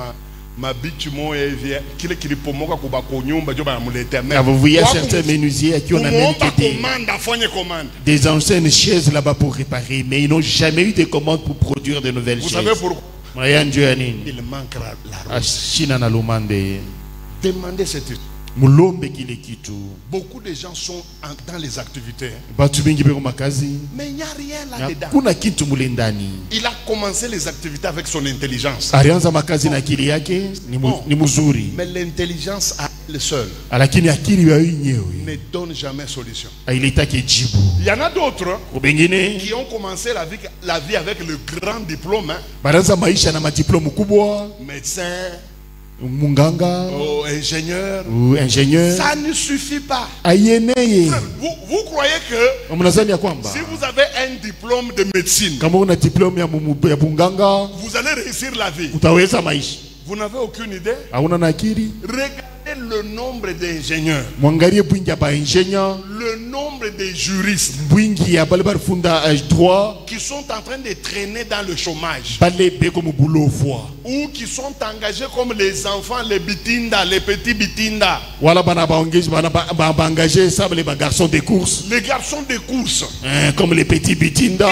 ma bichu moya hivi kile kilipomoka kuba konyumba jo banamuletea. Ah, vous voyez certains menuisiers à qui on a même que commande afanye commande. des anciennes chaises là-bas pour réparer, mais ils n'ont jamais eu de commande pour produire de nouvelles Vous chaises. savez pourquoi? Moyen Dieu anini. Il manquera la rosée. Ashina na lumande. Demandez cette chose. Mulombe kile kitu. Beaucoup de gens sont dans les activités. Batu mingi beko makazi. Mais il n'y a rien là-dedans. Kuna kitu mule ndani. Il a commencé les activités avec son intelligence. Alianza makazi na akili yake ni mzuri. Mais l'intelligence à elle seule Lakini akili ya yenyewe ne donne jamais solution. hailitaki jibu. Il y en a d'autres Bengine qui ont commencé la vie avec le grand diplôme. Hein. banaanza maisha na madiplome kubwa, Médecin, munganga ingénieur. ou ingénieur. Ça ne suffit pas. Ayeneye. Vous croyez que Mnazani ya kwamba si vous avez un diplôme de médecine, kama una diplome ya munganga vous allez réussir la vie? utaweza maisha? Vous n'avez aucune idée. Hauna na akili? Regardez le nombre d'ingénieurs, Mwangalie bwingi ya ba ingénieur, le nombre de juristes bwingi ya bale barifunda droit, qui sont en train de traîner dans le chômage bale beko mu boulot foi. ou qui sont engagés comme les enfants, les bitinda, les petits bitinda, Wala bana baongezi bana ba engager ça les garçons de course, les garçons de course comme les petits bitinda.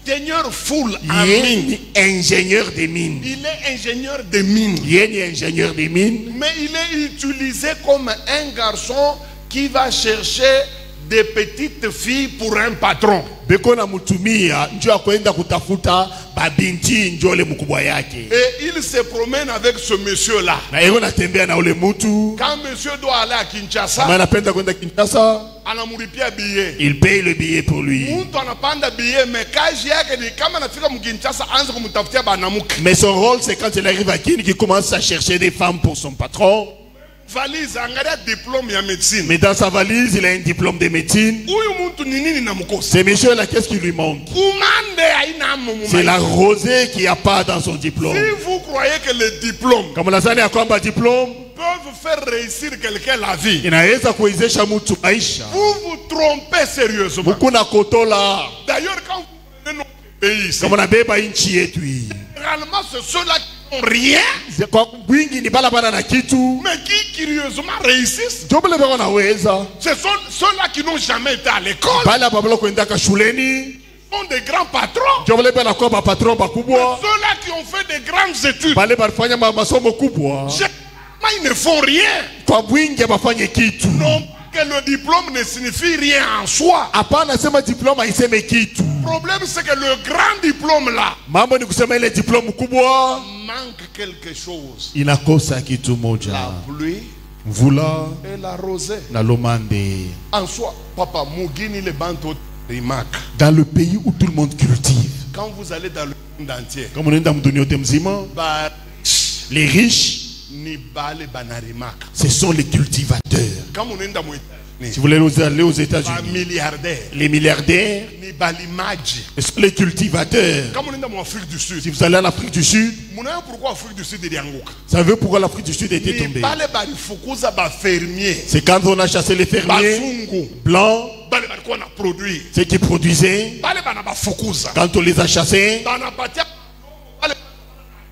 et ingénieur full en Yeye mine. ni ingénieur des mines. Il est ingénieur de mine. Yeye ni ingénieur des mines. Mais il est utilisé comme un garçon qui va chercher des petites filles pour un patron. Beko na mutumia njo akwenda kutafuta babinti njole mkubwa yake. Et il se promène avec ce monsieur-là. Na yeye anatembea na ule mtu. Quand monsieur doit aller à Kinshasa, Kama anapenda kwenda Kinshasa, anamulipia billet. il paye le billet pour lui. Mtu anapanda billet, mais kazi yake ni kama anafika mkinshasa anze kumtafutia banamuke. Mais son rôle c'est quand il arrive à Kin qu'il commence à chercher des femmes pour son patron. Valise, angalia diplôme ya médecine. Mais dans sa valise, il a un diplôme de médecine. Huyu mtu ni nini namukosa? Ce monsieur-là, qu'est-ce qui lui manque? Umande haina mumu. C'est la rosée qu'il n'y a pas dans son diplôme. Si vous croyez que le diplôme Comme Lazani a kwamba diplôme, peuvent faire réussir quelqu'un la vie, inaweza kuwezesha mtu maisha. vous vous trompez sérieusement. Mukuna kotola. D'ailleurs, quand vous prenez notre pays ici, Kama nabeba inchi yetu hii. généralement c'est ceux-là qui n'ont rien, Kwa wingi ni bala bana na kitu. mais qui curieusement réussissent. Jobele bako naweza. Ce sont ceux-là qui n'ont jamais été à l'école, Bala babalo kwendaka shuleni. sont des grands patrons. Jobele bana kwa ba patron bakubwa. Ceux-là qui ont fait des grandes études, Bale balifanya masomo kubwa. généralement ils ne font rien. Kwa wingi bafanye kitu. Non que le diplôme ne signifie rien en soi. Hapana sema diploma iseme kitu. Le problème c'est que le grand diplôme là Mambo ni kusema ile diploma kubwa manque quelque chose. inakosa kitu La moja. pluie Mvula et la rosée. na lomande. En soi, papa, Mugini le banto rimak. Dans le pays où tout le monde cultive. Quand vous allez dans le monde entier, Comme on est dans le dunia yote mzima, ba les riches, ni bale banarimak. ce sont les cultivateurs. Quand on est dans le Si vous voulez aller aux ba États-Unis, milliardaire, les milliardaires, ni balimaji. ce sont les cultivateurs. Quand on est dans l'Afrique du Sud, Si vous allez en Afrique du Sud, vous savez pourquoi l'Afrique du Sud est yangoka? vous savez pourquoi l'Afrique du Sud était Ni tombée? bale balifukuza ba fermier, C'est quand on a chassé les fermiers bazungu, blancs, bale balikuwa na produit. ceux qui produisaient, Bale bana bafukuza. quand on les a chassés, Banapatia bale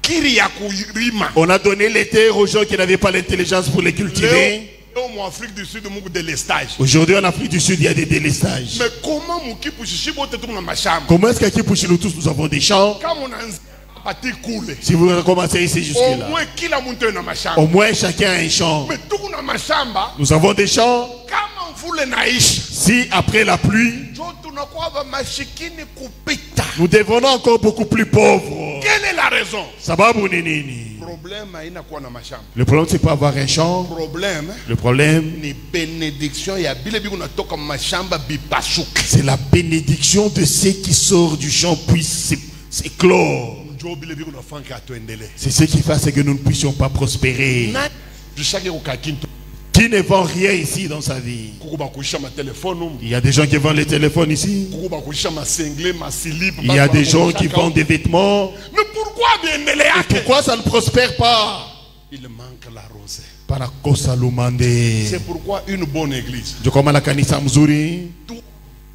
kiri ya kurima. on a donné les terres aux gens qui n'avaient pas l'intelligence pour les cultiver. Leo en Afrique du Sud muku de l'estage. Aujourd'hui en Afrique du Sud, il y a des délestages. Mais comment mukipu shishibo tetu na mashamba? Comment est-ce qu'à Kipushi, tous nous avons des champs? Quand on a pati kule, Si vous commencez ici au jusque-là, moins kila muntu na mashamba. au moins chacun a un champ. Mais tuku na mashamba, Nous avons des champs. kama mvule naisha, Si après la pluie, jo tunakuwa ba mashikini kupita. nous devenons encore beaucoup plus pauvres. Quelle est la raison? Sababu ni nini? Problème haina kuwa na mashamba. Le problème c'est pas avoir un champ. Problème Le problème ni benediction ya bile biku natoka mashamba bipasuke. c'est la bénédiction de ceux qui sortent du champ puisse s'éclore. Jo bile biku nafanka atuendele. C'est ce qui fait que nous ne puissions pas prospérer. Na jishake ukakinto. Qui ne vend rien ici dans sa vie? Kuku bakuisha ma téléphone. Il y a des gens qui vendent les téléphones ici. Kuku bakuisha ma single, ma slip. Il y a des gens qui vendent des vêtements. Mais pourquoi bien Et pourquoi ça ne prospère pas? il manque la rosée? Parakosa lumande. C'est pourquoi une bonne église Je kama na kanisa mzuri doit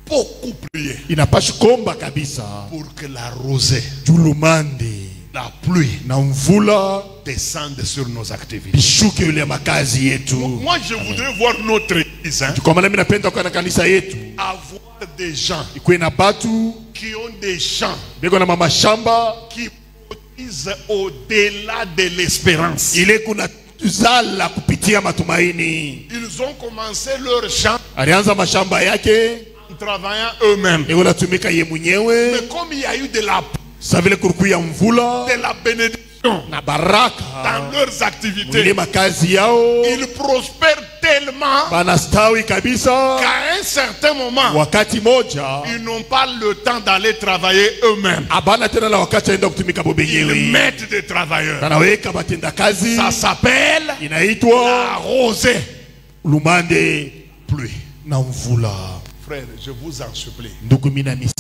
beaucoup prier inapashi komba kabisa pour que la rosée, juu lumande la pluie na mvula descende sur nos activités. bishuke yule makazi yetu. Moi, je voudrais voir notre église Kwa maana mimi napenda kwa na kanisa yetu avoir des gens ikuwe na batu qui ont des champs beko na mama shamba qui produisent au-delà de l'espérance. ile kuna zala kupitia matumaini. Ils ont commencé leur champ Alianza mashamba yake en travaillant eux-mêmes. eko natumika ye mwenyewe. Mais comme il y a eu de la Sa vile kurukuya mvula bénédiction na baraka dans leurs ile activités, makazi yao ils prospèrent tellement banastawi kabisa. qu'à un certain moment, Wakati moja ils n'ont pas le temps d'aller travailler eux-mêmes. abana tena na wakati aenda kutumika bo Ils benyewe, mettent des travailleurs. anaweka batenda kazi, Ça s'appelle la inaitwa rosée. lumande Pluie. na mvula. Frère, je vous en supplie, Ndugu mina misi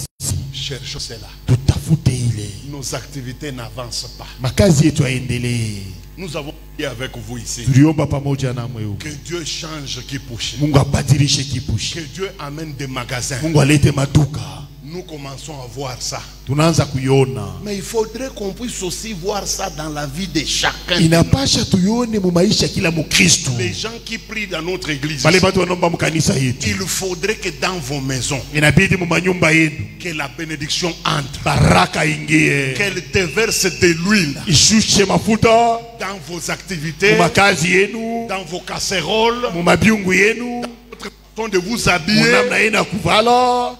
cherchez cela. tutafute ile Nos activités n'avancent pas. makazi yetu aendelee. Nous avons prié avec vous ici. Tuliomba pamoja na mweu, Que Dieu change Kipushi. Mungu abadilishe Kipushi, Que Dieu amène des magasins. Mungu alete maduka. nous commençons à voir ça. tunaanza kuiona. Mais il faudrait qu'on puisse aussi voir ça dans la vie de chacun. Inapasha tuione mu maisha kila mukristo. Les gens qui prient dans notre église, Bale batu wanaomba mkanisa yetu, il faudrait que dans vos maisons, inabidi mu manyumba yenu que la bénédiction entre, baraka ingie, qu'elle déverse de l'huile ishushe mafuta dans vos activités, mu makazi yenu, dans vos casseroles, mu mabiungu yenu, votre façon de vous mu habiller. namna yenu ya kuvala.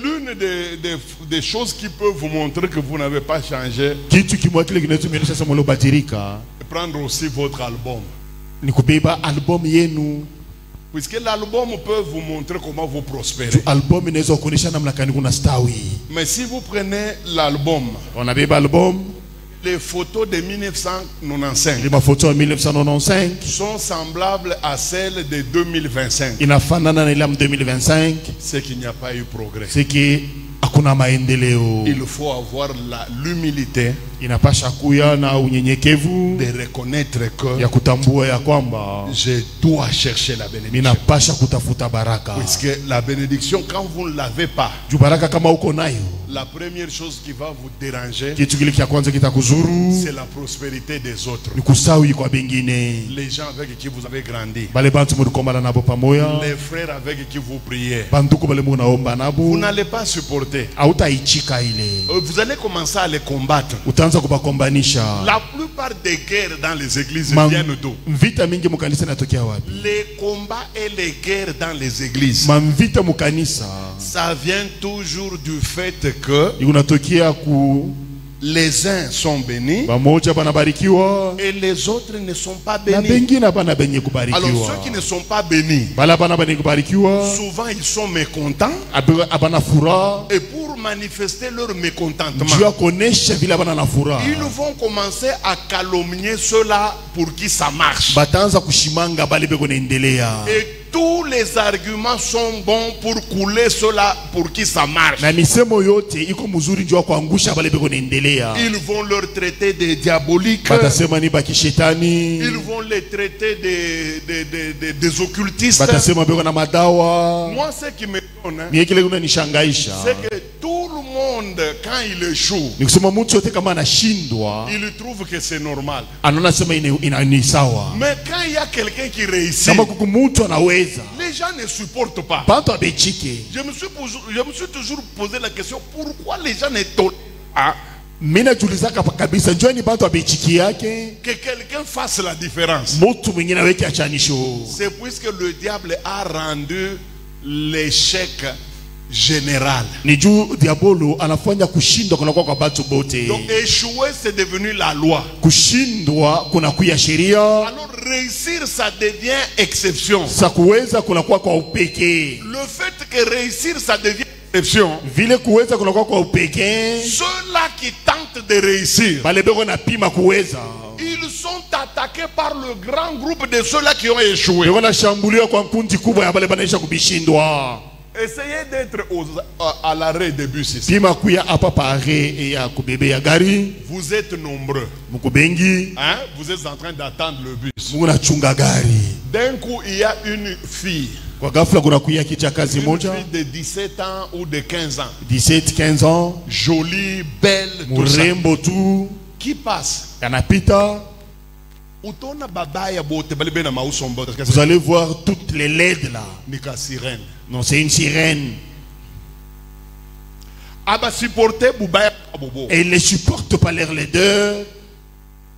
L'une des choses qui peut vous montrer que vous n'avez pas changé, Kitu kimwa kile kinachoonyesha sasa mlobadirika c'est prendre aussi votre album. ni kubeba album yenu. Puisque l'album peut vous montrer comment vous prospérez. Album inaweza kuonyesha namna gani kuna stawi. Mais si vous prenez l'album, Wanabeba album, les photos de 1995 les mafoto ya 1995 sont semblables à celles de 2025. inafanana na ile ya 2025, C'est qu'il n'y a pas eu progrès. c'est que hakuna maendeleo. Il faut avoir l'humilité Inapasha kuya na unyenyekevu de reconnaître que ya kutambua ya kwamba je dois chercher la bénédiction. ninapasha kutafuta baraka. Puisque la bénédiction, quand vous ne l'avez pas, Juu baraka kama uko nayo, la première chose qui va vous déranger, kitu kile cha kwanza kitakuzuru c'est la prospérité des autres. ni kusawi kwa bengine. Les gens avec qui vous avez grandi, Bale bantu mulikombana nabo pamoja, les frères avec qui vous priez, banduku bale munaomba vous nabo, n'allez pas supporter. hautaichika ile, Vous allez commencer à les combattre. utaanza kubakombanisha. La plupart des guerres dans les églises Ma- viennent d'où? Mvita mingi mukanisa inatokea wapi? Les combats et les guerres dans les églises, Mamvita mukanisa ça vient toujours du fait que unatokea ku les uns sont bénis bamoja banabarikiwa et les autres ne sont pas na bénis. bengine bana benye Alors kubarikiwa. ceux qui ne sont pas bénis, Bala bana benye kubarikiwa souvent ils sont mécontents, abana furaha, et pour manifester leur mécontentement, juu ya kuonesha vile bana na furaha, ils vont commencer à calomnier ceux-là pour qui ça marche. bataanza kushimanga bale beko naendelea, Et tous les arguments sont bons pour couler ceux-là pour qui ça marche. na misemo yote iko mzuri juu ya kuangusha bale beko naendelea. Ils vont leur traiter de diaboliques, Batasema ni bakishetani, ils vont les traiter des occultistes. batasema beko na madawa. Moi, ce qui me donne, Mie kile unanishangaisha c'est que tout le monde, quand il échoue, ni kusema mtu yote kama anashindwa il trouve que c'est normal. anaona sema ni sawa. Mais quand il y a quelqu'un qui réussit, Kama kuku mtu anaweza, les gens ne supportent pas. bantu abechike. Je me suis toujours posé la question, pourquoi les gens ne tolèrent pas Mina julizaka pa kabisa, njoo ni bantu abechiki yake, que quelqu'un fasse la différence? mtu mwingine aweke achanisho. C'est puisque le diable a rendu l'échec général. Ni juu diabolo anafanya kushindwa kunakuwa kwa batu bote. Donc échouer, c'est devenu la loi. Kushindwa kunakuya sheria, Alors réussir, ça devient exception. sa kuweza kunakuwa kwa upekee. Le fait que réussir, ça devient exception. Vile kuweza kunakuwa kwa upekee, Ceux-là qui tentent de réussir, bale beko napima kuweza, ils sont attaqués par le grand groupe de ceux-là qui ont échoué. beko nashambuliwa kwa kundi kubwa ya bale banaisha kubishindwa. Essayez d'être à l'arrêt des bus ici. Pima kuya hapa pare ya kubebe ya gari, Vous êtes nombreux. mukubengi, Hein? Vous êtes en train d'attendre le bus. muna chunga gari. D'un coup, il y a une fille. Kwa ghafla kuna kuya kichakazi Une moja, fille de 17 ans ou de 15 ans. 17-15 ans, Jolie, belle, tout ça. murembo tu, Qui passe? anapita. Utona babaya bote balibe na mauso mbote. Vous allez voir toutes les LED là. Nika sirène. Non, c'est une sirène. Aba supporter bubaya bobo. Et il ne supporte pas l'air laideur.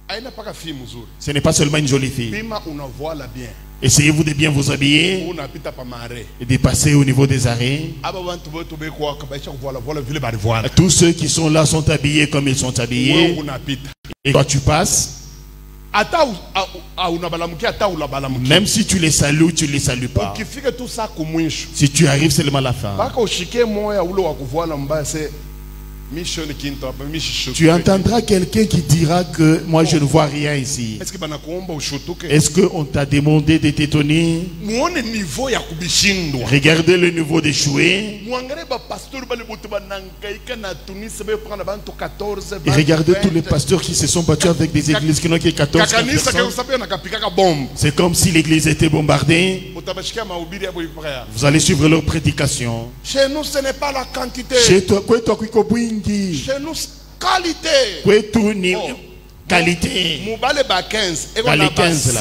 Aina paka fille mzuri. Ce n'est pas seulement une jolie fille. Bima una voile bien. Essayez-vous de bien vous habiller Una pita pa mare. et de passer au niveau des arrêts. Aba wantu bote be kwa kabaisha voile vile bari voile. Tous ceux qui sont là sont habillés comme ils sont habillés. Wewe una pita. Et quand tu passes, Ata una balamuki ata ula balamuki. même si tu les salues, tu ne les salues pas. Ukifika tout ça kumwisho. Si tu arrives seulement à la fin. Baka ushike moya ule wa kuvoila mbaya se Tu entendras quelqu'un qui dira que moi je ne vois rien ici. Est-ce qu'on t'a demandé de t'étonner? Regardez le niveau d'échouer. Et regardez tous les pasteurs qui se sont battus avec des églises qui n'ont que 14 personnes. C'est comme si l'église était bombardée. Vous allez suivre leur prédication. Chez nous, ce n'est pas la quantité. Chez toi, Chez nous, c'est qualité. Qualité. Dans les 15 là.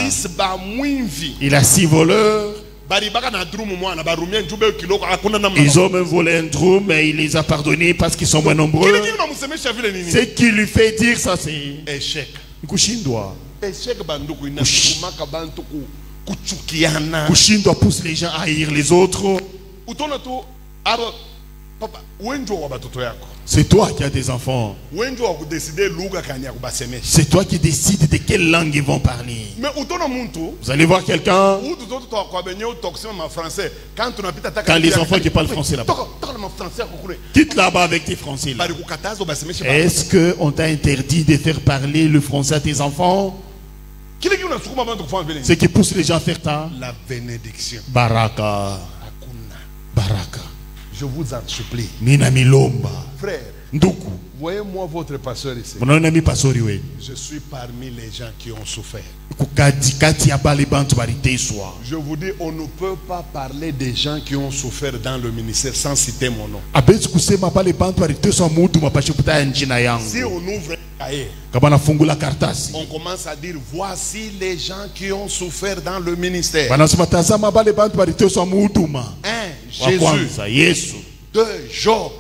Il a 6 voleurs. Ils ont même volé un drum, mais il les a pardonnés parce qu'ils sont moins nombreux. Ce qui lui fait dire ça, c'est échec. Kushindwa. Échec banduku Kushindwa pousse les gens à haïr les autres. C'est toi qui as des enfants. C'est toi qui décides de quelle langue ils vont parler. Vous allez voir quelqu'un. Quand les enfants qui parlent français là-bas, quitte là-bas avec tes français là. Est-ce qu'on t'a interdit de faire parler le français à tes enfants? Ce qui pousse les gens à faire ça. La bénédiction. Baraka. Baraka. Je vous en supplie. Frère, voyez-moi votre pasteur ici. Je suis parmi les gens qui ont souffert. Je vous dis, on ne peut pas parler des gens qui ont souffert dans le ministère sans citer mon nom. Si on ouvre un cahier, on commence à dire, voici les gens qui ont souffert dans le ministère. 1. Jésus. 2. Job.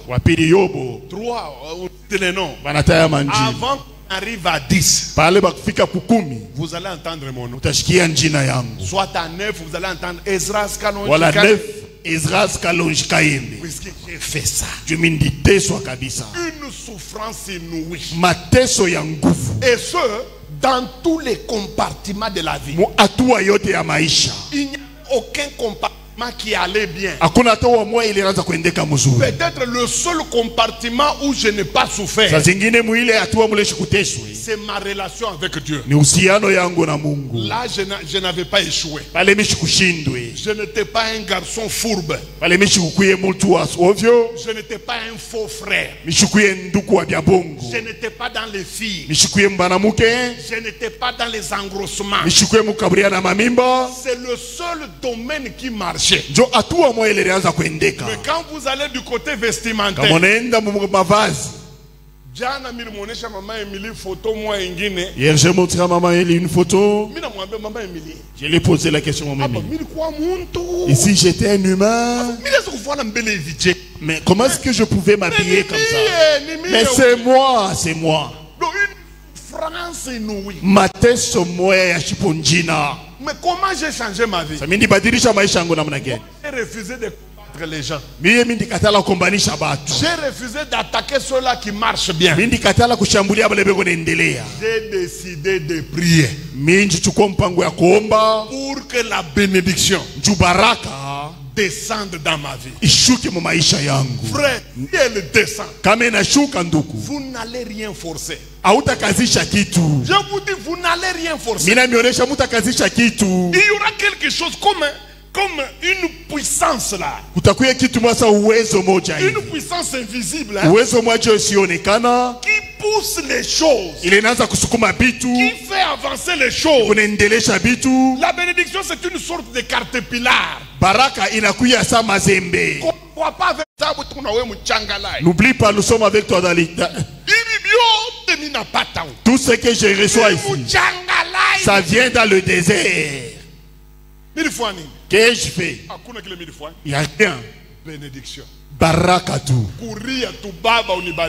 3. Les noms. Avant qu'on arrive à 10, vous allez entendre mon nom. Soit à 9, vous allez entendre Esdras Kalonji. Puisque j'ai fait ça. Une souffrance inouïe. Et ce, dans tous les compartiments de la vie. Il n'y a aucun compartiment qui allait bien. Peut-être le seul compartiment où je n'ai pas souffert, c'est ma relation avec Dieu. Là, je n'avais pas échoué. Je n'étais pas un garçon fourbe. Je n'étais pas un faux frère. Je n'étais pas dans les filles. Je n'étais pas dans les engrossements. C'est le seul domaine qui marchait. Mais quand vous allez du côté vestimentaire, hier j'ai montré à maman Eli une photo. Je lui ai posé la question à maman. Et si j'étais un humain, mais comment est-ce que je pouvais m'habiller comme ça? Mais c'est moi, c'est moi. Mais comment j'ai changé ma vie? J'ai refusé de combattre les gens. J'ai refusé d'attaquer ceux-là qui marchent bien. J'ai décidé de prier pour que la bénédiction descende dans ma vie. Frère, si elle descend, vous n'allez rien forcer. Je vous dis, vous n'allez rien forcer. Il y aura quelque chose comme une puissance là. Une puissance invisible qui pousse les choses, qui fait avancer les choses. La bénédiction, c'est une sorte de caterpillar. N'oublie pas, nous sommes avec toi dans l'État. Tout ce que je reçois ici, ça vient dans le désert. Qu'ai-je fait? Il n'y a rien. Bénédiction. Barakatu.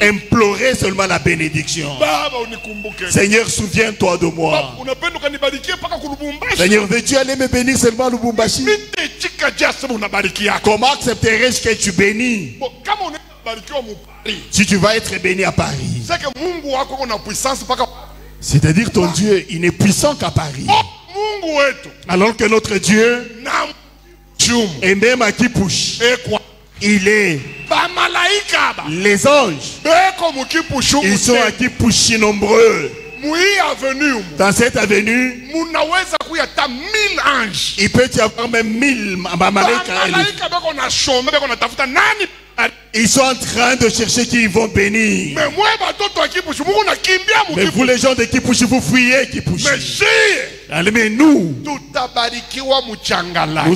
Implorer seulement la bénédiction. Seigneur, souviens-toi de moi. Seigneur, veux-tu aller me bénir seulement à Lubumbashi? Comment accepterais-je que tu bénis? Si tu vas être béni à Paris, c'est-à-dire ton Dieu, il n'est puissant qu'à Paris. Alors que notre Dieu, et même à Kipush, il est Les anges, ils sont à Kipushi nombreux. Dans cette avenue, il peut y avoir même 1000 malaika. Ils sont en train de chercher qui ils vont bénir. Mais vous les gens de Kipushi, vous fuyez Kipushi. Mais nous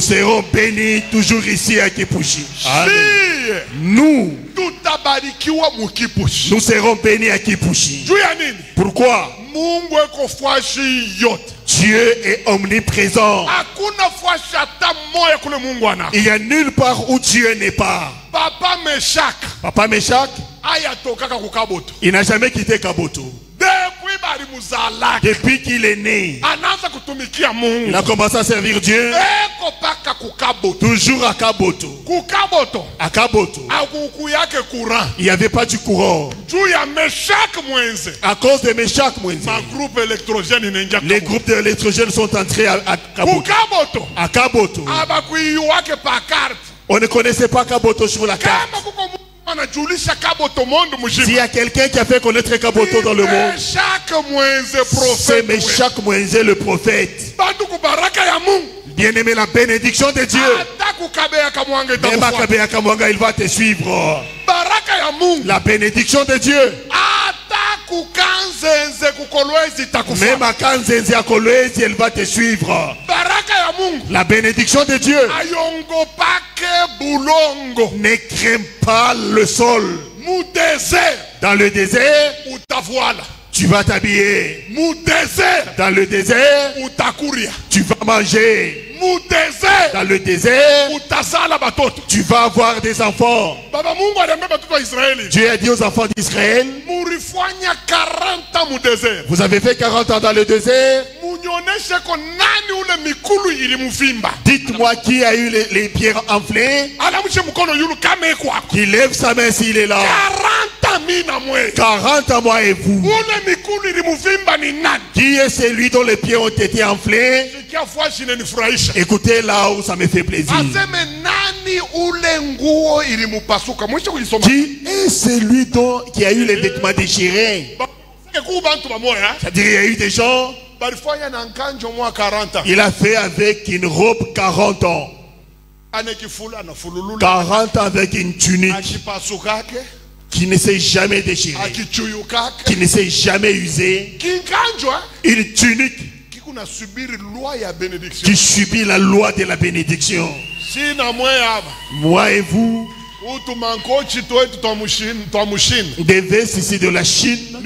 serons bénis toujours ici à Kipushi. Amen. Nous serons bénis à Kipushi. Pourquoi? Dieu est omniprésent. Il n'y a nulle part où Dieu n'est pas. Papa Meshach, il n'a jamais quitté Kaboto. Depuis qu'il est né, il a commencé à servir Dieu. Toujours à Kaboto. À Kaboto, il n'y avait pas du courant. À cause de Meshach Mwenze, les groupes d'électrogènes sont entrés à Kaboto. À Kaboto, on ne connaissait pas Kaboto sur la carte. S'il y a quelqu'un qui a fait connaître Kaboto dans le monde, c'est Meshach Mwenze le prophète. Bien-aimé, la bénédiction de Dieu, même à Kabeya Kamwanga, il va te suivre. La bénédiction de Dieu, même à Kanzenze à Kolwezi, elle va te suivre. La bénédiction de Dieu, ne crains pas le sol. Dans le désert, tu vas t'habiller. Dans le désert, tu vas manger. Dans le désert, tu vas avoir des enfants. Dieu a dit aux enfants d'Israël, vous avez fait 40 ans dans le désert. Dites-moi qui a eu les pierres enflées, qui lève sa main s'il est là. 40 ans moi et vous. Qui est celui dont les pieds ont été enflés? Écoutez là où ça me fait plaisir. Qui est celui qui a eu les vêtements déchirés? C'est-à-dire il y a eu des gens, il a fait avec une robe 40 ans. 40 ans avec une tunique qui ne s'est jamais déchirée, qui ne s'est jamais usée. Une tunique qui subit la loi de la bénédiction. Moi et vous, des vestes ici de la Chine,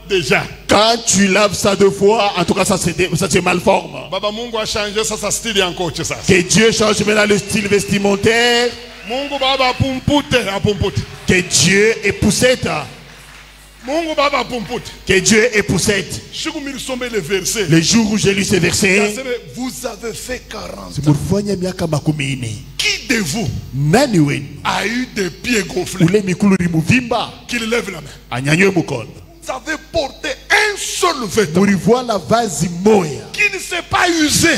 déjà. Quand tu laves ça 2 fois, en tout cas ça c'est malforme. Que Dieu change maintenant le style vestimentaire. Que Dieu est poussette. Que Dieu est poussette. Le jour où j'ai lu ces versets, vous avez fait 40 ans. Qui de vous a eu des pieds gonflés? Qu'il lève la main. Vous avez porté un seul vêtement qui ne s'est pas usé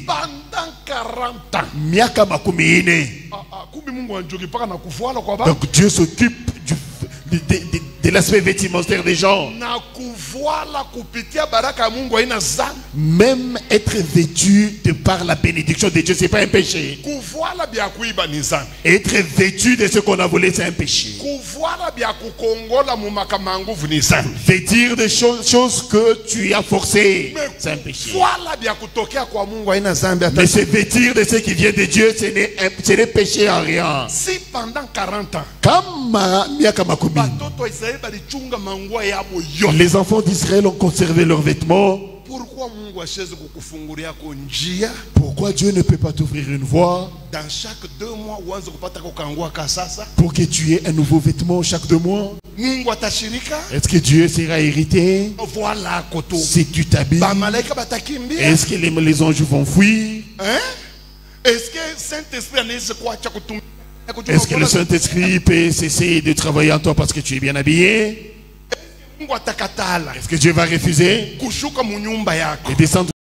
pendant 40 ans. Donc Dieu s'occupe de l'aspect vestimentaire des gens. Même être vêtu de par la bénédiction de Dieu, c'est pas un péché. Être vêtu de ce qu'on a volé, c'est un péché. Vêtir des choses que tu as forcées, c'est un péché. Mais se vêtir de ce qui vient de Dieu, ce n'est péché en rien. Si pendant 40 ans, les enfants d'Israël ont conservé leurs vêtements, pourquoi Dieu ne peut pas t'ouvrir une voie dans chaque 2 mois pour que tu aies un nouveau vêtement chaque 2 mois? Est-ce que Dieu sera irrité si tu t'habilles? Est-ce que les anges vont fuir? Est-ce que le Saint-Esprit peut cesser de travailler en toi parce que tu es bien habillé? Est-ce que Dieu va refuser de descendre